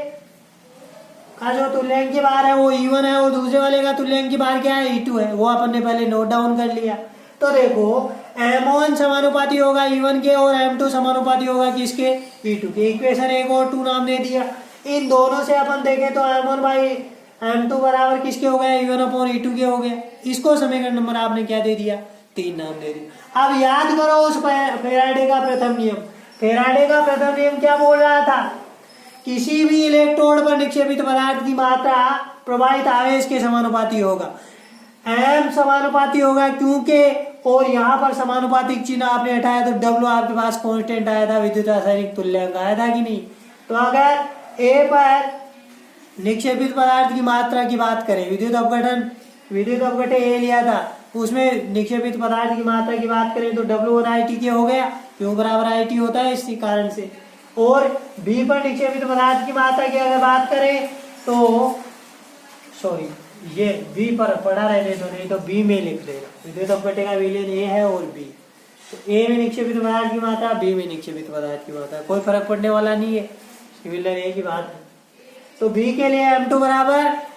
का जो तुल्यांकी भार है वो E1 है और दूसरे वाले का तुल्यांकी भार क्या है? E2 है। वो अपन ने पहले नोट डाउन कर लिया। तो देखो, m1 समानुपाती होगा E1 के और m2 समानुपाती होगा किसके? E2 के। इक्वेशन 1 और 2 नाम दे दिया। इन दोनों से अपन देखें तो m1 बाई m2 बराबर किसके हो गया? E1 अपॉन E2 के हो गए। इसको समीकरण नंबर आपने क्या दे दिया? 3 नाम दे दिया। अब याद करो उस फेराडे का प्रथम नियम। फेराडे का प्रथम नियम क्या बोल रहा था? किसी भी इलेक्ट्रोड पर निक्षेपित पदार्थ की मात्रा प्रवाहित आवेश के समानुपाती होगा। m समानुपाती होगा क्योंकि, और यहाँ पर समानुपातिक चिन्ह आपने हटाया तो W आपके पास कांस्टेंट आया था, विद्युत रासायनिक तुल्यांक आया था कि नहीं? तो अगर A पर निक्षेपित पदार्थ की मात्रा की बात करें, विद्युत अपघटन A लिया था, उसमें निक्षेपित पदार्थ की मात्रा की बात करें तो W1 IT के हो गया, क्यों बराबर IT होता है इसी कारण से। और B पर निक्षेपित पदार्थ की मात्रा की अगर बात करें तो सॉरी, ये B पर पढ़ा रहने दो, नहीं तो B में लिख देना। विद्युत अपघट्य का विलयन A है और B, तो A में निक्षेपित पदार्थ की मात्रा, B में निक्षेपित पदार्थ की मात्रा, कोई फर्क पड़ने वाला नहीं है, विलयन A की बात है। तो B के लिए M2 बराबर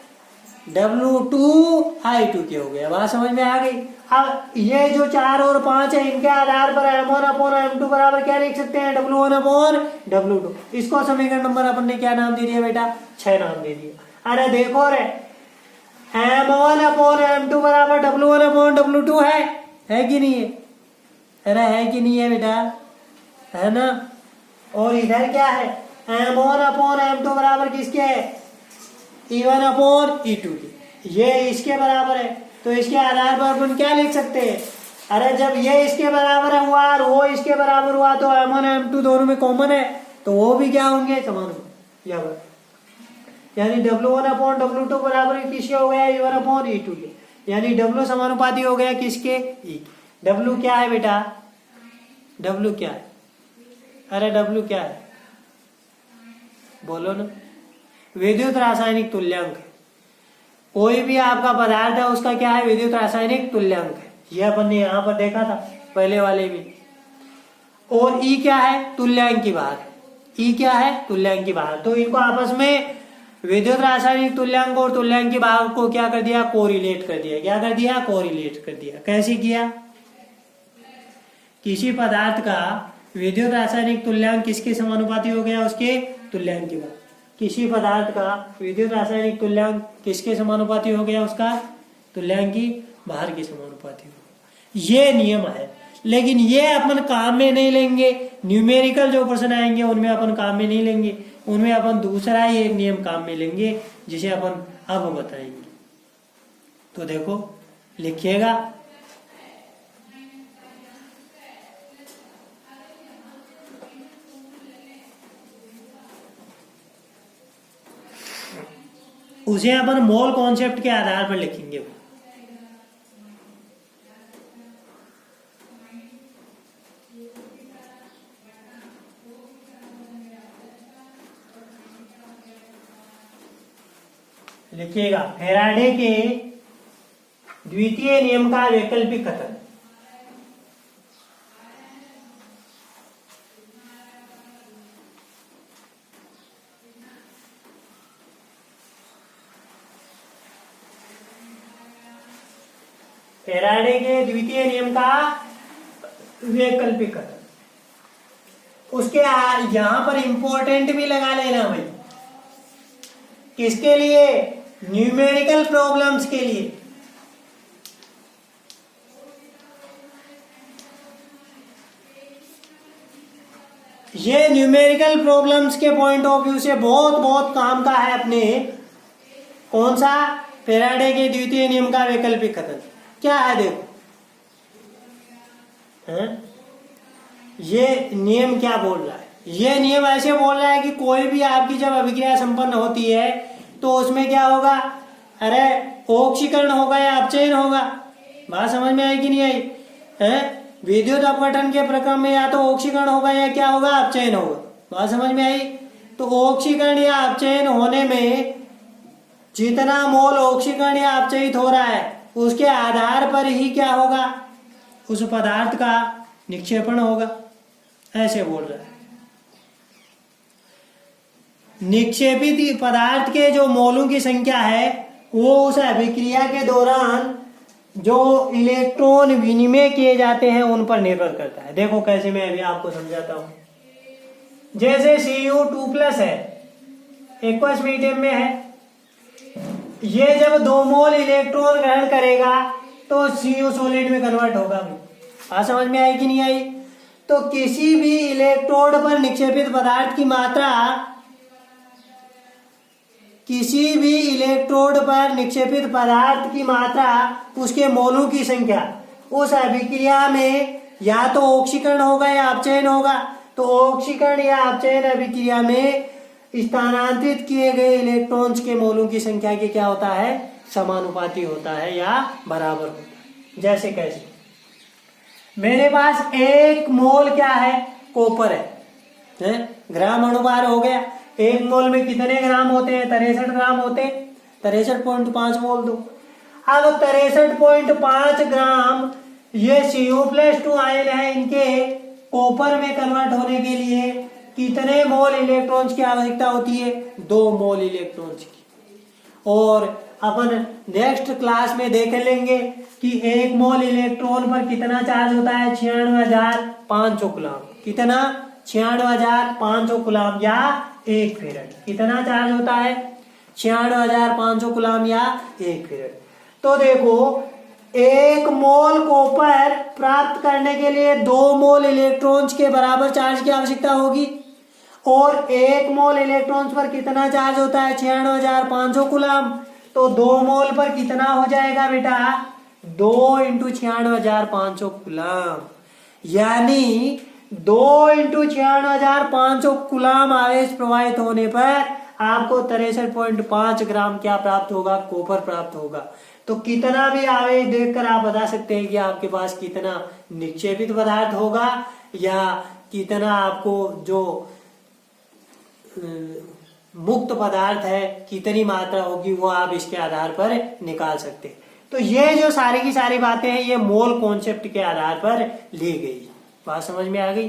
W2I2 के हो गया। बात समझ में आ गई? अब ये जो 4 और 5 है इनके आधार पर M1 अपॉन M2 बराबर क्या लिख सकते हैं? W1 upon W2। इसको समीकरण नंबर अपन ने क्या नाम दे दिया बेटा? 6 नाम दे दिया। अरे देखो रे, M1 अपॉन M2 बराबर W1 अपॉन W2 है कि नहीं है? अरे है कि नहीं है बेटा? है ना? और इधर क्या है? M1 अपॉन M2 बराबर किसके है? E1 अपॉन E2 के। ये इसके बराबर है, तो इसके आधार पर अपन क्या लिख सकते हैं? अरे जब ये इसके बराबर हुआ और वो इसके बराबर हुआ तो M1 M2 दोनों में कॉमन है, तो वो भी क्या होंगे? समान। यानी W1 अपॉन W2 बराबर किसके हो गया? E1 अपॉन E2 के। यानी W समानुपाती हो गया किसके? E। W क्या है बेटा? W क्या है? अरे W क्या है? बोलो ना। विद्युत रासायनिक तुल्यांक है। कोई भी आपका पदार्थ है उसका क्या है? विद्युत रासायनिक तुल्यांक है। यह अपन ने यहाँ पर देखा था पहले वाले में। और E क्या है? तुल्यांकी भार। E क्या है? तुल्यांकी भार। तो इनको आपस में विद्युत रासायनिक तुल्यांक और तुल्यांकी भार को क्या कर दिया? कोरिलेट कर दिया। क्या कर दिया? कोरिलेट कर दिया। कैसे किया? किसी पदार्थ का विद्युत रासायनिक तुल्यांक किसके समानुपाती हो गया? उसके तुल्यांकी भार। किसी पदार्थ का विद्युत रासायनिक तुल्यांक किसके समानुपाती हो गया? उसका तुल्यांकी भार के समानुपाती हो गया। ये नियम है, लेकिन ये अपन काम में नहीं लेंगे। न्यूमेरिकल जो प्रश्न आएंगे उनमें अपन काम में नहीं लेंगे, उनमें अपन दूसरा ही एक नियम काम में लेंगे जिसे अपन अब बताएंगे। तो देखो, लिखिएगा। उसे अपन मोल कॉन्सेप्ट के आधार पर लिखेंगे। लिखिएगा, फेराडे के द्वितीय नियम का वैकल्पिक कथन। फैराडे के द्वितीय नियम का वैकल्पिक कथन। उसके यहां पर इंपॉर्टेंट भी लगा लेना भाई, किसके लिए? न्यूमेरिकल प्रॉब्लम्स के लिए। ये न्यूमेरिकल प्रॉब्लम्स के पॉइंट ऑफ व्यू से बहुत बहुत काम का है अपने। कौन सा? फैराडे के द्वितीय नियम का वैकल्पिक कथन। क्या है देखो, ये नियम क्या बोल रहा है? ये नियम ऐसे बोल रहा है कि कोई भी आपकी जब अभिक्रिया संपन्न होती है तो उसमें क्या होगा? अरे ऑक्सीकरण होगा या अपचयन होगा। बात समझ में आई कि नहीं आई? विद्युत अपघटन के प्रक्रम में या तो ऑक्सीकरण होगा या क्या होगा? अपचयन होगा। बात समझ में आई? तो ऑक्सीकरण या अपचयन होने में जितना मोल ऑक्सीकरण या अपचयित हो रहा है उसके आधार पर ही क्या होगा? उस पदार्थ का निक्षेपण होगा। ऐसे बोल रहा है। निक्षेपित पदार्थ के जो मोलों की संख्या है वो उस अभिक्रिया के दौरान जो इलेक्ट्रॉन विनिमय किए जाते हैं उन पर निर्भर करता है। देखो कैसे, मैं अभी आपको समझाता हूं। जैसे Cu2+ है, एक्वस मीडियम में है, ये जब 2 मोल इलेक्ट्रॉन ग्रहण करेगा तो Cu सॉलिड में कन्वर्ट होगा। बात समझ में आई कि नहीं आई? तो किसी भी इलेक्ट्रोड पर निक्षेपित पदार्थ की मात्रा, किसी भी इलेक्ट्रोड पर निक्षेपित पदार्थ की मात्रा, उसके मोलों की संख्या उस अभिक्रिया में या तो ऑक्सीकरण होगा या अपचयन होगा। तो ऑक्सीकरण या अपचयन अभिक्रिया में स्थानांतरित किए गए इलेक्ट्रॉन्स के मोलों की संख्या के क्या होता है? समानुपाती होता है या बराबर होता है। जैसे कैसे? मेरे पास 1 मोल क्या है? कॉपर है। ग्राम अनुपात हो गया। 1 मोल में कितने ग्राम होते हैं? 63 ग्राम होते हैं। 63.5 मोल दो। अब 63.5 ग्राम ये Cu+2 आयन है, इनके कॉपर में कन्वर्ट होने के लिए कितने मोल इलेक्ट्रॉन्स की आवश्यकता होती है? 2 मोल इलेक्ट्रॉन्स की। और अपन नेक्स्ट क्लास में देख लेंगे कि 1 मोल इलेक्ट्रॉन पर कितना चार्ज होता है? 96,500 कूलम। कितना? 96,500 कूलम या 1 फेरेड। कितना चार्ज होता है? 96,500 कूलम या 1 फेरेड। तो देखो, 1 मोल कॉपर प्राप्त करने के लिए 2 मोल इलेक्ट्रॉन्स के बराबर चार्ज की आवश्यकता होगी। और 1 मोल इलेक्ट्रॉन्स पर कितना चार्ज होता है? 96,500 कूलम। तो 2 मोल पर कितना हो जाएगा बेटा? 2 × 96,500 कूलम। यानी 2 × 96,500 कूलम आवेश प्रवाहित होने पर आपको 63.5 ग्राम क्या प्राप्त होगा? कॉपर प्राप्त होगा। तो कितना भी आवेश देखकर आप बता सकते हैं कि आपके पास कितना निक्षेपित पदार्थ होगा या कितना आपको जो मुक्त पदार्थ है कितनी मात्रा होगी, वो आप इसके आधार पर निकाल सकते हैं। तो ये जो सारी की सारी बातें हैं ये मोल कॉन्सेप्ट के आधार पर ली गई। बात समझ में आ गई?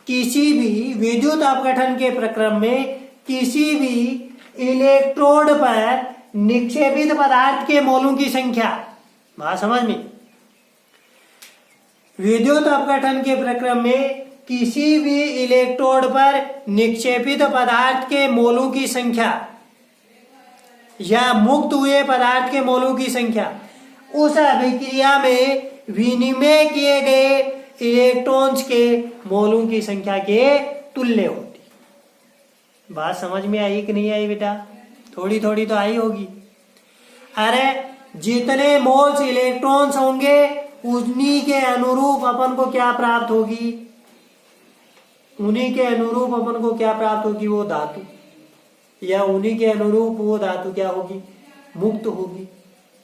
किसी भी विद्युत अपघटन के प्रक्रम में किसी भी इलेक्ट्रोड पर निक्षेपित पदार्थ के मोलों की संख्या, बात समझ में? विद्युत अपघटन के प्रक्रम में किसी भी इलेक्ट्रोड पर निक्षेपित पदार्थ के मोलों की संख्या या मुक्त हुए पदार्थ के मोलों की संख्या उस अभिक्रिया में विनिमय किए गए इलेक्ट्रॉन्स के मोलों की संख्या के तुल्य होती। बात समझ में आई कि नहीं आई बेटा? थोड़ी थोड़ी तो आई होगी। अरे जितने मोल्स इलेक्ट्रॉन्स होंगे उन्हीं के अनुरूप अपन को क्या प्राप्त होगी? उन्हीं के अनुरूप अपन को क्या प्राप्त होगी? वो धातु, या उन्हीं के अनुरूप वो धातु क्या होगी? मुक्त होगी।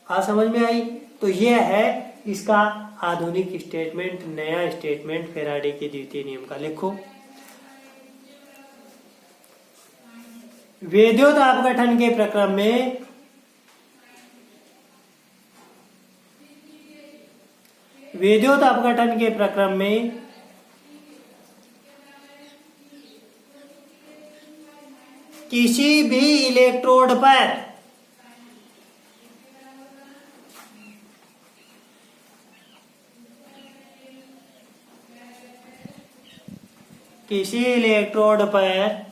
हाँ, समझ में आई? तो ये है इसका आधुनिक स्टेटमेंट, नया स्टेटमेंट फैराडे के द्वितीय नियम का। लिखो, विद्युत अपघटन के प्रक्रम में विद्युत अपघटन के प्रक्रम में किसी भी इलेक्ट्रोड पर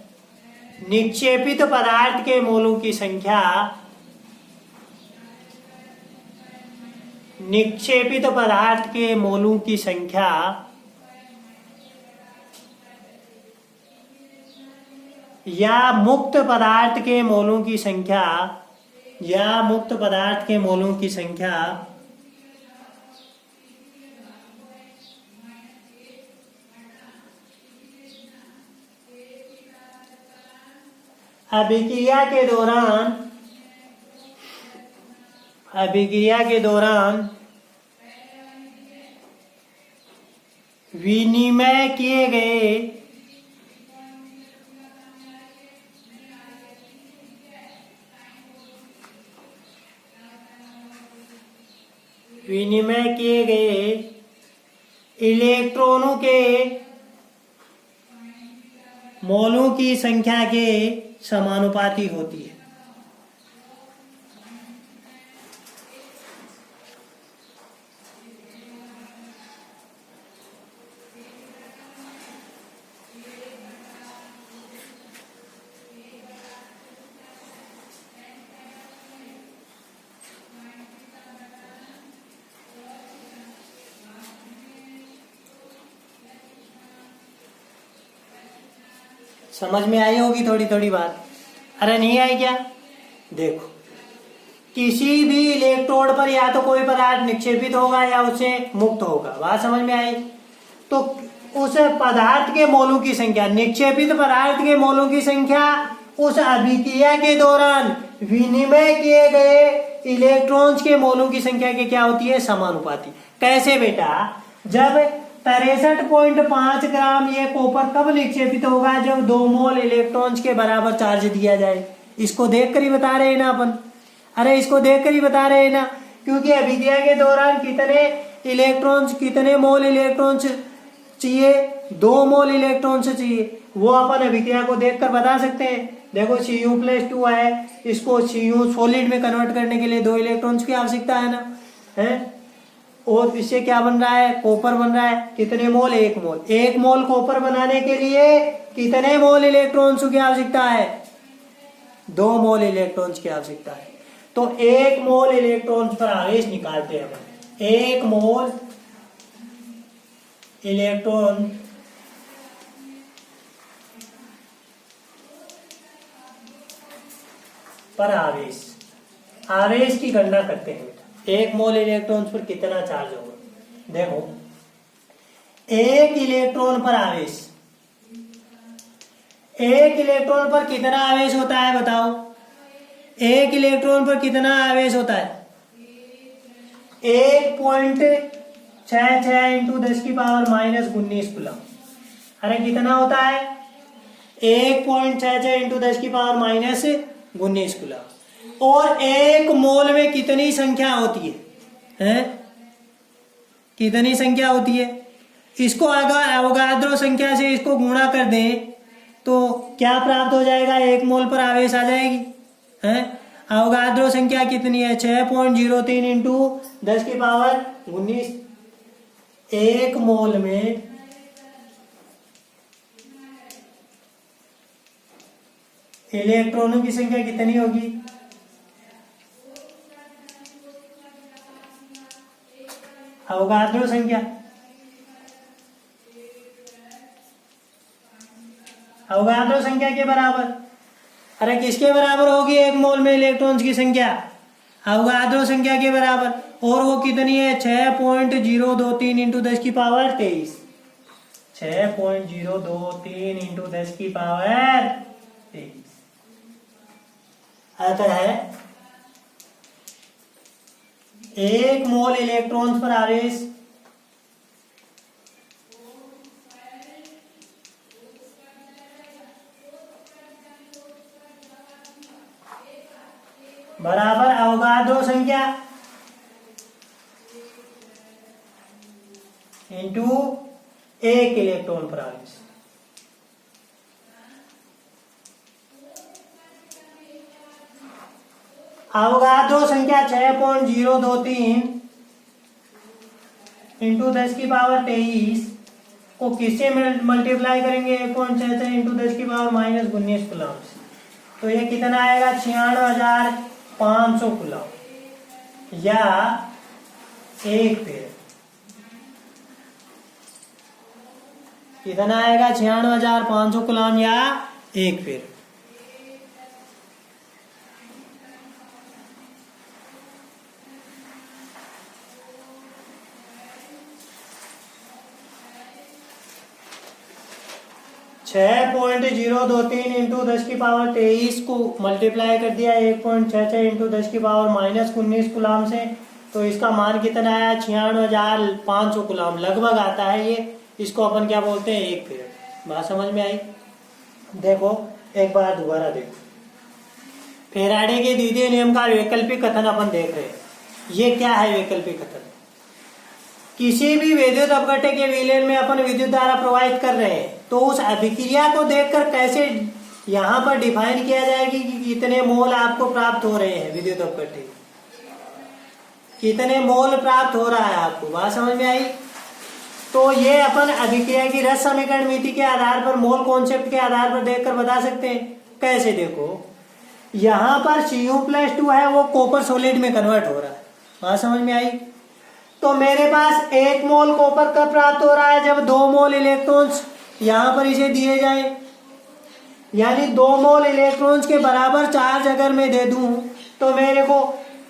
निक्षेपित पदार्थ के मोलों की संख्या या मुक्त पदार्थ के मोलों की संख्या अभिक्रिया के दौरान विनिमय किए गए इलेक्ट्रॉनों के मोलों की संख्या के समानुपाती होती है। समझ में आई होगी थोड़ी थोड़ी बात। अरे नहीं आई क्या? देखो, किसी भी इलेक्ट्रोड पर या तो कोई पदार्थ निक्षेपित होगा या उससे मुक्त होगा। बात समझ में आई? तो उस पदार्थ के मोलों की संख्या, निक्षेपित पदार्थ के मोलों की संख्या उस अभिक्रिया के दौरान विनिमय किए गए इलेक्ट्रॉन्स के मोलों की संख्या के क्या होती है? समानुपाती। कैसे बेटा? जब 63.5 ग्राम ये कॉपर कब निक्षेपित होगा? जब 2 मोल इलेक्ट्रॉन्स के बराबर चार्ज दिया जाए। इसको देखकर ही बता रहे हैं ना अपन। अरे इसको देखकर ही बता रहे हैं ना, क्योंकि अभिक्रिया के दौरान कितने मोल इलेक्ट्रॉन्स चाहिए? 2 मोल इलेक्ट्रॉन्स चाहिए। वो अपन अभिक्रिया को देखकर बता सकते हैं। देखो Cu+2 है, इसको Cu सॉलिड में कन्वर्ट करने के लिए 2 इलेक्ट्रॉन्स की आवश्यकता है ना, है? और इससे क्या बन रहा है? कॉपर बन रहा है। कितने मोल? 1 मोल। 1 मोल कॉपर बनाने के लिए कितने मोल इलेक्ट्रॉन्स की आवश्यकता है? 2 मोल इलेक्ट्रॉन्स की आवश्यकता है। तो 1 मोल इलेक्ट्रॉन्स पर आवेश निकालते हैं अपन। 1 मोल इलेक्ट्रॉन पर आवेश की गणना करते हैं। 1 मोल इलेक्ट्रॉन पर कितना चार्ज होगा? देखो, 1 इलेक्ट्रॉन पर कितना आवेश होता है? बताओ, 1 इलेक्ट्रॉन पर कितना आवेश होता है? 1.66 इंटू 10 की पावर -19 कूलम। अरे कितना होता है? 1.66 इंटू 10 की पावर -19 कूलम। और 1 मोल में कितनी संख्या होती है? कितनी संख्या होती है? इसको अगर अवोगाद्रो संख्या से इसको गुणा कर दें तो क्या प्राप्त हो जाएगा? 1 मोल पर आवेश आ जाएगी। अवोगाद्रो संख्या कितनी है? 6.03 इंटू 10 की पावर 19। 1 मोल में इलेक्ट्रॉनों की संख्या कितनी होगी? अवोगाद्रो संख्या के बराबर। अरे किसके बराबर होगी? 1 मोल में इलेक्ट्रॉन्स की संख्या अवोगाद्रो संख्या के बराबर। और वो कितनी है? 6.023 इंटू 10 की पावर 23। 6.023 इंटू 10 की पावर 23 आता है 1 मोल इलेक्ट्रॉन्स पर आवेश बराबर अवोगाद्रो संख्या इंटू 1 इलेक्ट्रॉन पर आवेश। अवगाद्रो संख्या 6.023 इंटू 10⁻23 को किससे मल्टीप्लाई करेंगे? 1.66 इंटू 10⁻−19 कूलम से। तो ये कितना आएगा? 96,500 कूलम या 1 पेड़। कितना आएगा? 96,500 कूलम या 1 पेड़। छः 0.023 इंटू 10⁻23 को मल्टीप्लाई कर दिया 1.66 इंटू 10⁻−19 कूलम से। तो इसका मान कितना आया? 96,500 कूलम लगभग आता है ये। इसको अपन क्या बोलते हैं? 1 पेड़। बात समझ में आई? देखो एक बार दोबारा देखो, फैराडे के द्वितीय नियम का वैकल्पिक कथन अपन देख रहे हैं। ये क्या है वैकल्पिक कथन? किसी भी विद्युत अपघट्य के विलयन में अपन विद्युत धारा प्रवाहित कर रहे हैं, तो उस अभिक्रिया को देखकर कैसे यहाँ पर डिफाइन किया जाएगी कि कितने मोल आपको प्राप्त हो रहे हैं विद्युत अपघट्य, कितने मोल प्राप्त हो रहा है आपको। बात समझ में आई? तो ये अपन अभिक्रिया की रस समीकरण मिति के आधार पर, मोल कॉन्सेप्ट के आधार पर देखकर बता सकते हैं। कैसे? देखो यहाँ पर Cu+2 है, वो कॉपर सॉलिड में कन्वर्ट हो रहा है। बात समझ में आई? तो मेरे पास 1 मोल कॉपर कब प्राप्त हो रहा है? जब 2 मोल इलेक्ट्रॉन्स यहाँ पर इसे दिए जाए, यानी 2 मोल इलेक्ट्रॉन्स के बराबर चार्ज अगर मैं दे दूं तो मेरे को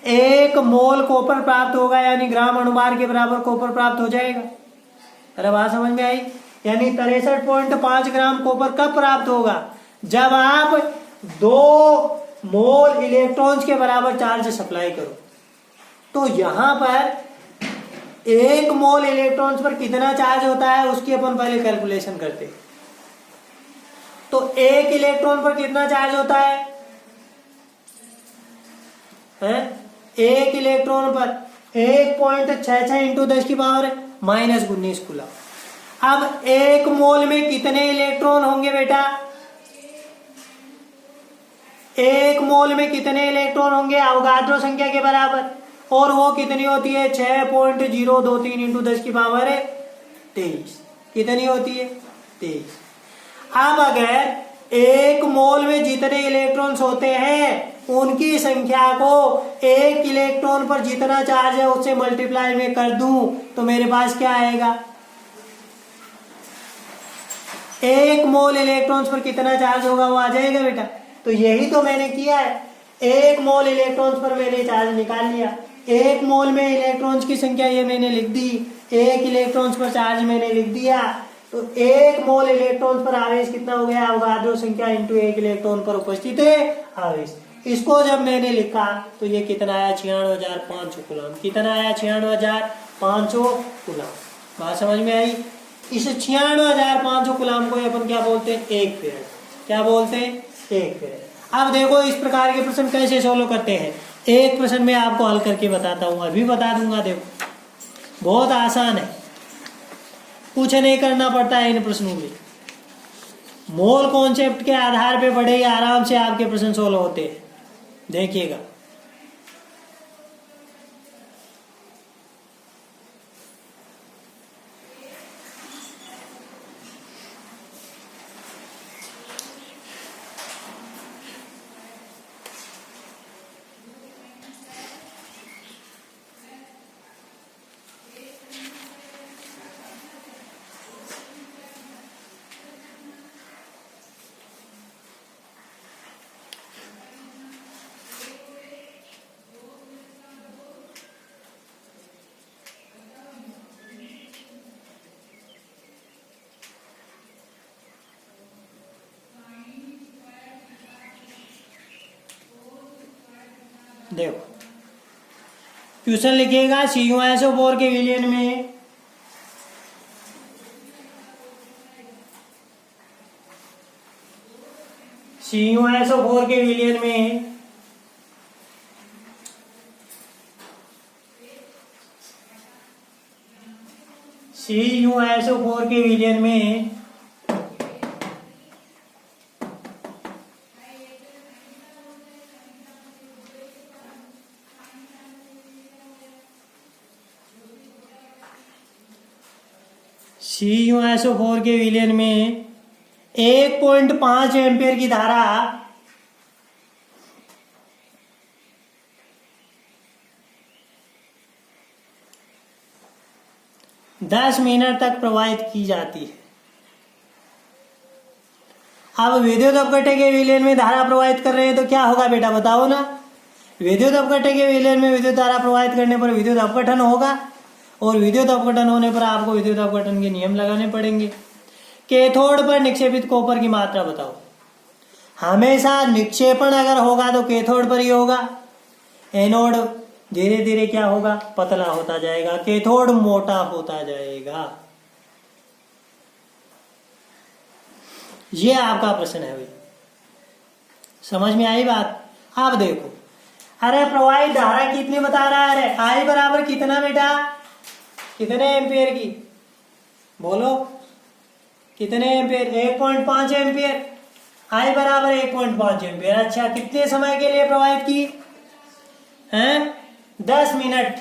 1 मोल कॉपर प्राप्त होगा, यानी ग्राम अणुभार के बराबर कॉपर प्राप्त हो जाएगा। अरे बात समझ में आई? यानी 63.5 ग्राम कॉपर कब प्राप्त होगा? जब आप 2 मोल इलेक्ट्रॉन्स के बराबर चार्ज सप्लाई करो। तो यहां पर 1 मोल इलेक्ट्रॉन्स पर कितना चार्ज होता है उसकी अपन पहले कैलकुलेशन करते हैं। तो 1 इलेक्ट्रॉन पर कितना चार्ज होता है? 1 इलेक्ट्रॉन पर 1.66 इंटू 10⁻−19 कूलम। अब 1 मोल में कितने इलेक्ट्रॉन होंगे बेटा? 1 मोल में कितने इलेक्ट्रॉन होंगे? अवगाद्रो संख्या के बराबर। और वो कितनी होती है? 6.023 इंटू 10⁻23। कितनी होती है? 23। अब अगर 1 मोल में जितने इलेक्ट्रॉन्स होते हैं उनकी संख्या को 1 इलेक्ट्रॉन पर जितना चार्ज है उससे मल्टीप्लाई में कर दूं तो मेरे पास क्या आएगा? 1 मोल इलेक्ट्रॉन्स पर कितना चार्ज होगा वो आ जाएगा बेटा। तो यही तो मैंने किया है। 1 मोल इलेक्ट्रॉन्स पर मैंने चार्ज निकाल लिया। 1 मोल में इलेक्ट्रॉन्स की संख्या ये मैंने लिख दी, 1 इलेक्ट्रॉन्स पर चार्ज मैंने लिख दिया। तो 1 मोल इलेक्ट्रॉन पर आवेश कितना हो गया? अवगाद्रो संख्या इंटू 1 इलेक्ट्रॉन पर उपस्थित है आवेश। इसको जब मैंने लिखा तो ये कितना आया? 96,500 कूलम। कितना आया? 96,500 कूलम। बात समझ में आई? इस 96,500 कूलम को अपन क्या बोलते हैं? 1 फेरेड। क्या बोलते हैं? 1 फेरेड। अब देखो इस प्रकार के प्रश्न कैसे सोल्व करते हैं। एक प्रश्न में आपको हल करके बताता हूं, अभी बता दूंगा। देखो बहुत आसान है, कुछ नहीं करना पड़ता है इन प्रश्नों में। मोल कॉन्सेप्ट के आधार पे बड़े ही आराम से आपके प्रश्न सोल्व होते हैं। देखिएगा देखो क्वेश्चन लिखिएगा CuSO4 के विलयन में CuSO4 के विलयन में CuSO4 के विलयन में CuSO4 के विलयन में 1.5 एम्पियर की धारा 10 मिनट तक प्रवाहित की जाती है। अब विद्युत अपघट्य के विलयन में धारा प्रवाहित कर रहे हैं तो क्या होगा बेटा, बताओ ना। विद्युत अपघट्य के विलयन में विद्युत धारा प्रवाहित करने पर विद्युत अपघटन होगा, और विद्युत अपघटन होने पर आपको विद्युत अपघटन के नियम लगाने पड़ेंगे। कैथोड पर निक्षेपित कॉपर की मात्रा बताओ। हमेशा निक्षेपण अगर होगा तो कैथोड पर ही होगा। एनोड धीरे धीरे क्या होगा, पतला होता जाएगा, कैथोड मोटा होता जाएगा। ये आपका प्रश्न है भाई, समझ में आई बात। आप देखो, अरे प्रवाहित धारा कितनी बता रहा है, अरे आई बराबर कितना बेटा, कितने एम्पियर की, बोलो कितने एम्पियर, 1.5 एम्पियर। आई बराबर 1.5 एम्पियर। अच्छा, कितने समय के लिए प्रवाहित की हैं, 10 मिनट।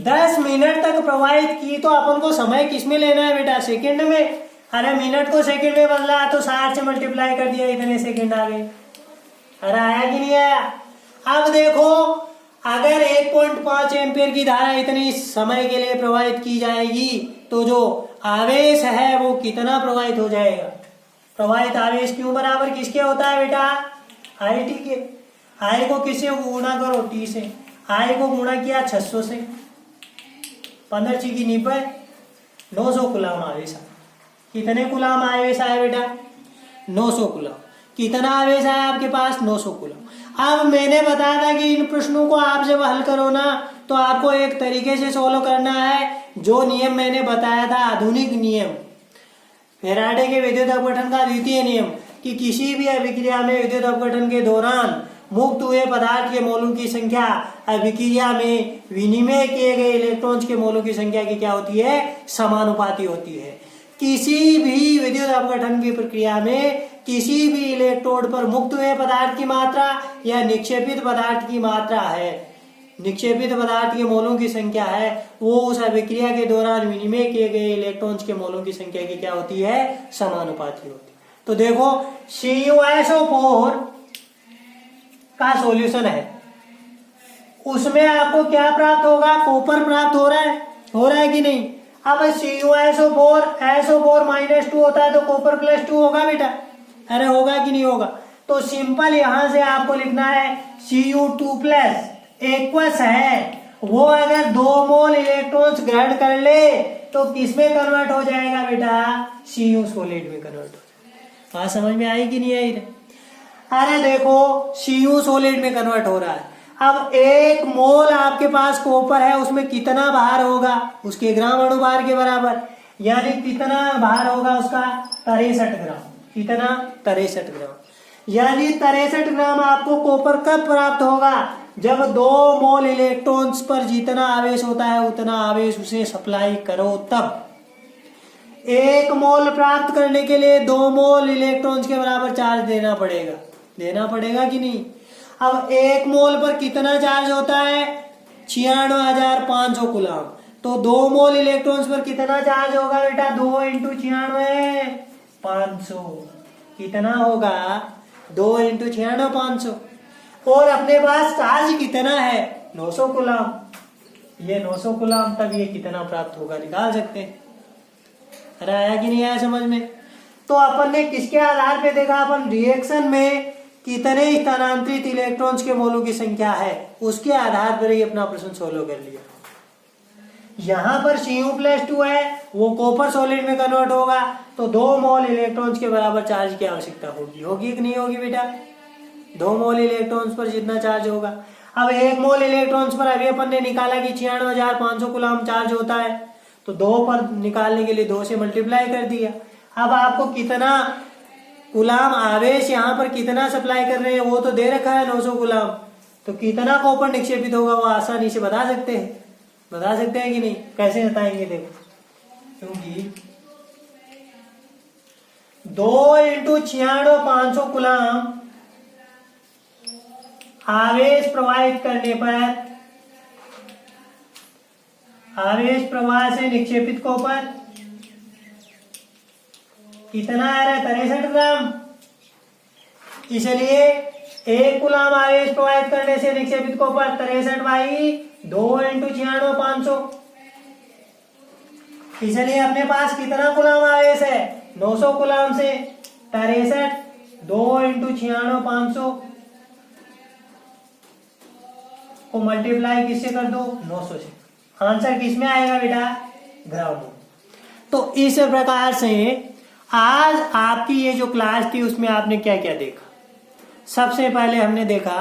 10 मिनट तक प्रवाहित की तो अपन को समय किसमें लेना है बेटा, सेकंड में। अरे मिनट को सेकंड में बदला तो 60 से मल्टीप्लाई कर दिया, इतने सेकंड आ गए। अरे आया कि नहीं आया। अब देखो, अगर 1.5 एम्पियर की धारा इतनी समय के लिए प्रवाहित की जाएगी तो जो आवेश है वो कितना प्रवाहित हो जाएगा। प्रवाहित आवेश क्यों बराबर किसके होता है बेटा, आई टी के। आई को किससे गुणा करो, टी से। आई को गुणा किया 600 से, 15 ची की 90, 900 कुलाम आवेश आया। कितने कुलाम आवेश आया बेटा, 900 कुलाम। कितना आवेश आया आपके पास, 900 कुलाम। अब मैंने बताया था कि इन प्रश्नों को आप जब हल करो ना तो आपको एक तरीके से सोल्व करना है। जो नियम मैंने बताया था, आधुनिक नियम, फैराडे के विद्युत अपघटन का द्वितीय नियम, कि किसी भी अभिक्रिया में विद्युत अपघटन के दौरान मुक्त हुए पदार्थ के मोलों की संख्या अभिक्रिया में विनिमय किए गए इलेक्ट्रॉन्स के मोलों की संख्या की क्या होती है, समानुपाती होती है। किसी भी विद्युत अपघटन की प्रक्रिया में किसी भी इलेक्ट्रोड पर मुक्त हुए पदार्थ की मात्रा या निक्षेपित पदार्थ की मात्रा है, निक्षेपित पदार्थ के मोलों की संख्या है, वो उस अभिक्रिया के दौरान विनिमय किए गए इलेक्ट्रॉन्स के मोलों की संख्या की क्या होती है, समानुपाती होती है। तो देखो, CuSO4 का सॉल्यूशन है, उसमें आपको क्या प्राप्त होगा, कॉपर प्राप्त हो रहा है कि नहीं। अब CuSO4 SO4-2 होता है तो कॉपर +2 होगा बेटा, अरे होगा कि नहीं होगा। तो सिंपल यहां से आपको लिखना है Cu2+ एक्वस है, वो अगर 2 मोल इलेक्ट्रॉन्स ग्रहण कर ले तो किसमें कन्वर्ट हो जाएगा बेटा, Cu सॉलिड में कन्वर्ट हो जाएगा। बात समझ में आई कि नहीं आई। अरे देखो, Cu सॉलिड में कन्वर्ट हो रहा है। अब 1 मोल आपके पास कॉपर है, उसमें कितना भार होगा, उसके ग्राम अणुभार के बराबर, यानी कितना भार होगा उसका, 63 ग्राम। कितना, 63 ग्राम। यानी 63 ग्राम आपको कॉपर कब प्राप्त होगा, जब 2 मोल इलेक्ट्रॉन्स पर जितना आवेश होता है उतना आवेश उसे सप्लाई करो तब। 1 मोल प्राप्त करने के लिए 2 मोल इलेक्ट्रॉन्स के बराबर चार्ज देना पड़ेगा कि नहीं। अब 1 मोल पर कितना चार्ज होता है, 96,500 कुलाम। तो 2 मोल इलेक्ट्रॉन्स पर कितना चार्ज होगा बेटा, 2 × 96, 500। कितना होगा, 2 × 96, 500। और अपने पास चार्ज कितना है, 900 कुलाम। ये 900 कुलाम, तब ये कितना प्राप्त होगा निकाल सकते हैं। अरे आया कि नहीं आया समझ में। तो अपन ने किसके आधार पे देखा, अपन रिएक्शन में कितने स्थानांतरित इलेक्ट्रॉन्स के मोलों की संख्या है उसके आधार पर ही अपना प्रश्न सोल्व कर लिया। यहां पर Cu+2 है, वो कॉपर सॉलिड में कन्वर्ट होगा, तो 2 मोल इलेक्ट्रॉन्स के बराबर चार्ज की आवश्यकता होगी कि नहीं होगी बेटा। 2 मोल इलेक्ट्रॉन्स पर जितना चार्ज होगा। अब 1 मोल इलेक्ट्रॉन्स पर अभी अपन ने निकाला कि 96,500 कुलाम चार्ज होता है, तो 2 पर निकालने के लिए 2 से मल्टीप्लाई कर दिया। अब आपको कितना कुलाम आवेश यहाँ पर कितना सप्लाई कर रहे हैं वो तो दे रखा है, 900 कुलाम। तो कितना कॉपर निक्षेपित होगा वो आसानी से बता सकते हैं कि नहीं। कैसे बताएंगे, देखो क्योंकि 2 × 96,500 कूलम आवेश प्रवाहित करने पर आवेश प्रवाह से निक्षेपित कॉपर कितना आ रहा है? 63 ग्राम। इसलिए 1 कूलम आवेश प्रवाहित करने से निक्षेपित कॉपर 63/2 × 96,500। इसलिए अपने पास कितना कूलम आवेश है? 900 कूलम से 63 2 × 96,500 को मल्टीप्लाई किससे कर दो? 900 से। आंसर किस में आएगा बेटा? ग्राम में। तो इस प्रकार से आज आपकी ये जो क्लास थी उसमें आपने क्या क्या देखा? सबसे पहले हमने देखा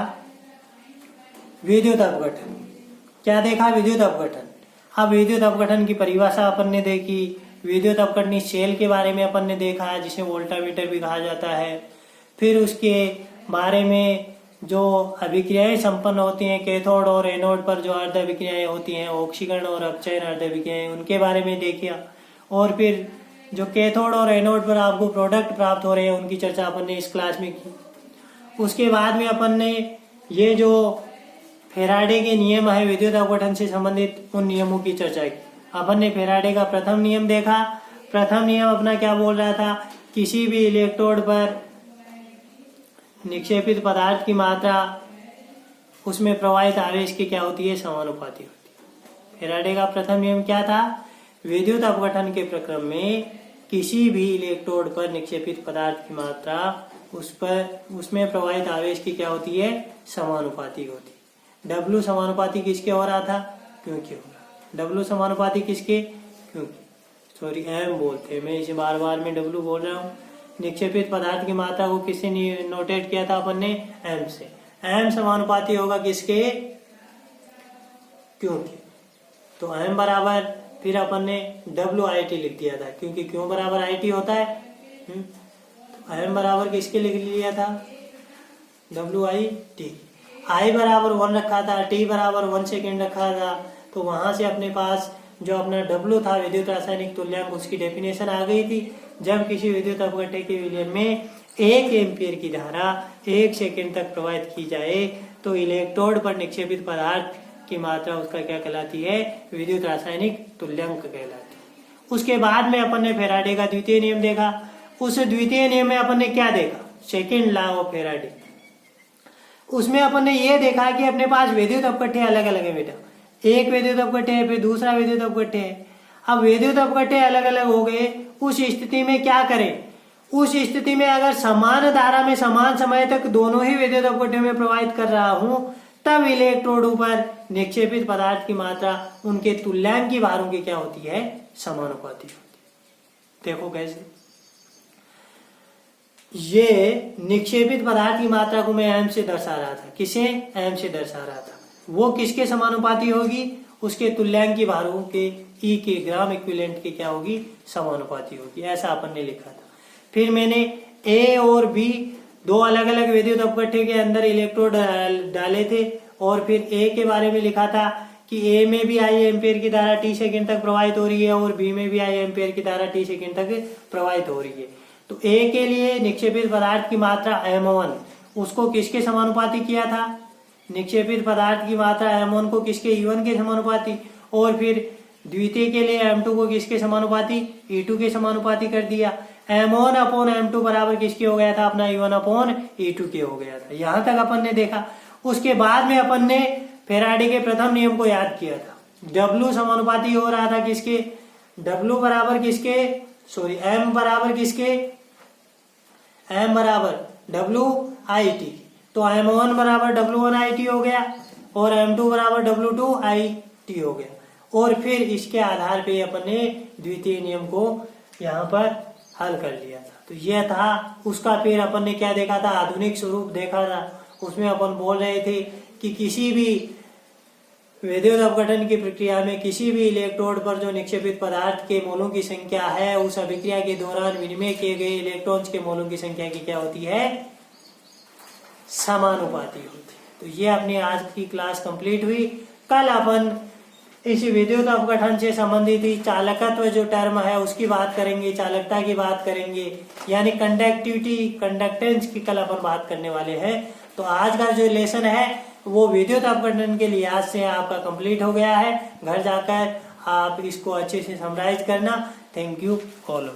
विद्युत अपघटन। क्या देखा? विद्युत अपघटन। अब विद्युत अपघटन की परिभाषा अपन ने देखी, विद्युत अपघटनी शेल के बारे में अपन ने देखा जिसे वोल्टामीटर भी कहा जाता है। फिर उसके बारे में जो अभिक्रियाएं संपन्न होती हैं कैथोड और एनोड पर, जो अर्ध अभिक्रियाएं होती हैं ऑक्सीकरण और अपचयन अर्ध अभिक्रियाएं, उनके बारे में देखिया। और फिर जो कैथोड और एनोड पर आपको प्रोडक्ट प्राप्त हो रहे हैं उनकी चर्चा अपन ने इस क्लास में की। उसके बाद में अपन ने ये जो फेराडे के नियम है विद्युत अपघटन से संबंधित उन नियमों की चर्चा की। अपन ने फेराडे का प्रथम नियम देखा। प्रथम नियम अपना क्या बोल रहा था? किसी भी इलेक्ट्रोड पर निक्षेपित पदार्थ की मात्रा उसमें प्रवाहित आवेश की क्या होती है? समानुपाती होती है। फेराडे का प्रथम नियम क्या था? विद्युत अपघटन के प्रक्रम में किसी भी इलेक्ट्रोड पर निक्षेपित पदार्थ की मात्रा उसमें प्रवाहित आवेश की क्या होती है? समानुपाती होती है। डब्ल्यू समानुपाती किसके हो रहा था? क्योंकि हो रहा। डब्ल्यू समानुपाती किसके? क्योंकि सॉरी एम बोलते हैं, मैं इसे बार बार में डब्ल्यू बोल रहा हूँ। निक्षेपित पदार्थ की मात्रा को किससे नोटेट किया था अपन ने? एम से। एम समानुपाती होगा किसके? क्योंकि। तो एम बराबर फिर अपन ने WIT लिख दिया था, क्योंकि क्यों बराबर IT होता है। तो एम बराबर किसके लिख लिया था? WIT। I बराबर 1 रखा था, T बराबर 1 सेकेंड रखा था। तो वहां से अपने पास जो अपना W था विद्युत रासायनिक तुल्यांक, उसकी डेफिनेशन आ गई थी। जब किसी विद्युत अपघटन के विलयन में 1 एम्पियर की धारा 1 सेकेंड तक प्रवाहित की जाए तो इलेक्ट्रोड पर निक्षेपित पदार्थ की मात्रा उसका क्या कहलाती है? विद्युत रासायनिक तुल्यांक कहलाती है। उसके बाद में अपन ने फेराडे का द्वितीय नियम देखा। उस द्वितीय नियम में अपन ने क्या देखा? Second law of Faraday. उसमें अपन ने ये देखा कि अपने पास विद्युत अपघट्य अलग अलग है बेटा। एक विद्युत अपघट्य है, फिर दूसरा विद्युत अपघट्य है। अब विद्युत अपघट्य अलग अलग हो गए, उस स्थिति में क्या करें? उस स्थिति में अगर समान धारा में समान समय तक दोनों ही विद्युत अपघट्यों में प्रवाहित कर रहा हूं, तब इलेक्ट्रोड पर निक्षेपित पदार्थ की मात्रा उनके तुल्यांक की भारों की क्या होती है? समानुपाती होती है। देखो कैसे। ये निक्षेपित पदार्थ की मात्रा को मैं एम से दर्शा रहा था। किसे? एम से दर्शा रहा था। वो किसके समानुपाती होगी? उसके तुल्यांक की भारों के ई के ग्राम इक्विवेलेंट के क्या होगी? समानुपाती होगी। ऐसा अपन ने लिखा था। फिर मैंने ए और बी दो अलग अलग विद्युत अपघट्य के अंदर इलेक्ट्रोड डाले थे और फिर ए के बारे में लिखा था कि ए में भी आई एम्पियर की धारा टी सेकेंड तक प्रवाहित हो रही है और बी में भी आई एम्पियर की धारा टी सेकेंड तक प्रवाहित हो रही है। तो ए के लिए निक्षेपित पदार्थ की मात्रा M1 उसको किसके समानुपाती किया था? निक्षेपित पदार्थ की मात्रा M1 को किसके? E1 के समानुपाती। और फिर द्वितीय के लिए M2 को किसके समानुपाती? E2 के समानुपाती कर दिया। M1/M2 बराबर किसके हो गया था? अपना E1/E2 के हो गया था। यहां तक अपन ने देखा। उसके बाद में अपन ने फेराडे के प्रथम नियम को याद किया था। W समानुपाती हो रहा था किसके? W बराबर किसके? सॉरी M बराबर किसके? M बराबर WIT। तो M1 बराबर W1IT हो गया और M2 बराबर W2IT हो गया। और फिर इसके आधार पे अपन ने द्वितीय नियम को यहाँ पर हल कर लिया था। तो यह था उसका। फिर अपन ने क्या देखा था? आधुनिक स्वरूप देखा था। उसमें अपन बोल रहे थे कि किसी भी विद्युत अपघटन की प्रक्रिया में किसी भी इलेक्ट्रोड पर जो निक्षेपित पदार्थ के मोलों की संख्या है उस अभिक्रिया के दौरान विनिमय किए गए इलेक्ट्रॉन्स के मोलों की संख्या की क्या होती है? समानुपाती होती है। तो ये अपनी आज की क्लास कंप्लीट हुई। कल अपन इस विद्युत अपघटन से संबंधित ही चालकत्व जो टर्म है उसकी बात करेंगे, चालकता की बात करेंगे, यानी कंडक्टिविटी, कंडक्टेंस की कल अपन बात करने वाले हैं। तो आज का जो लेसन है वो विद्युत अपघटन के लिहाज से आपका कंप्लीट हो गया है। घर जाकर आप इसको अच्छे से समराइज करना। Thank you all.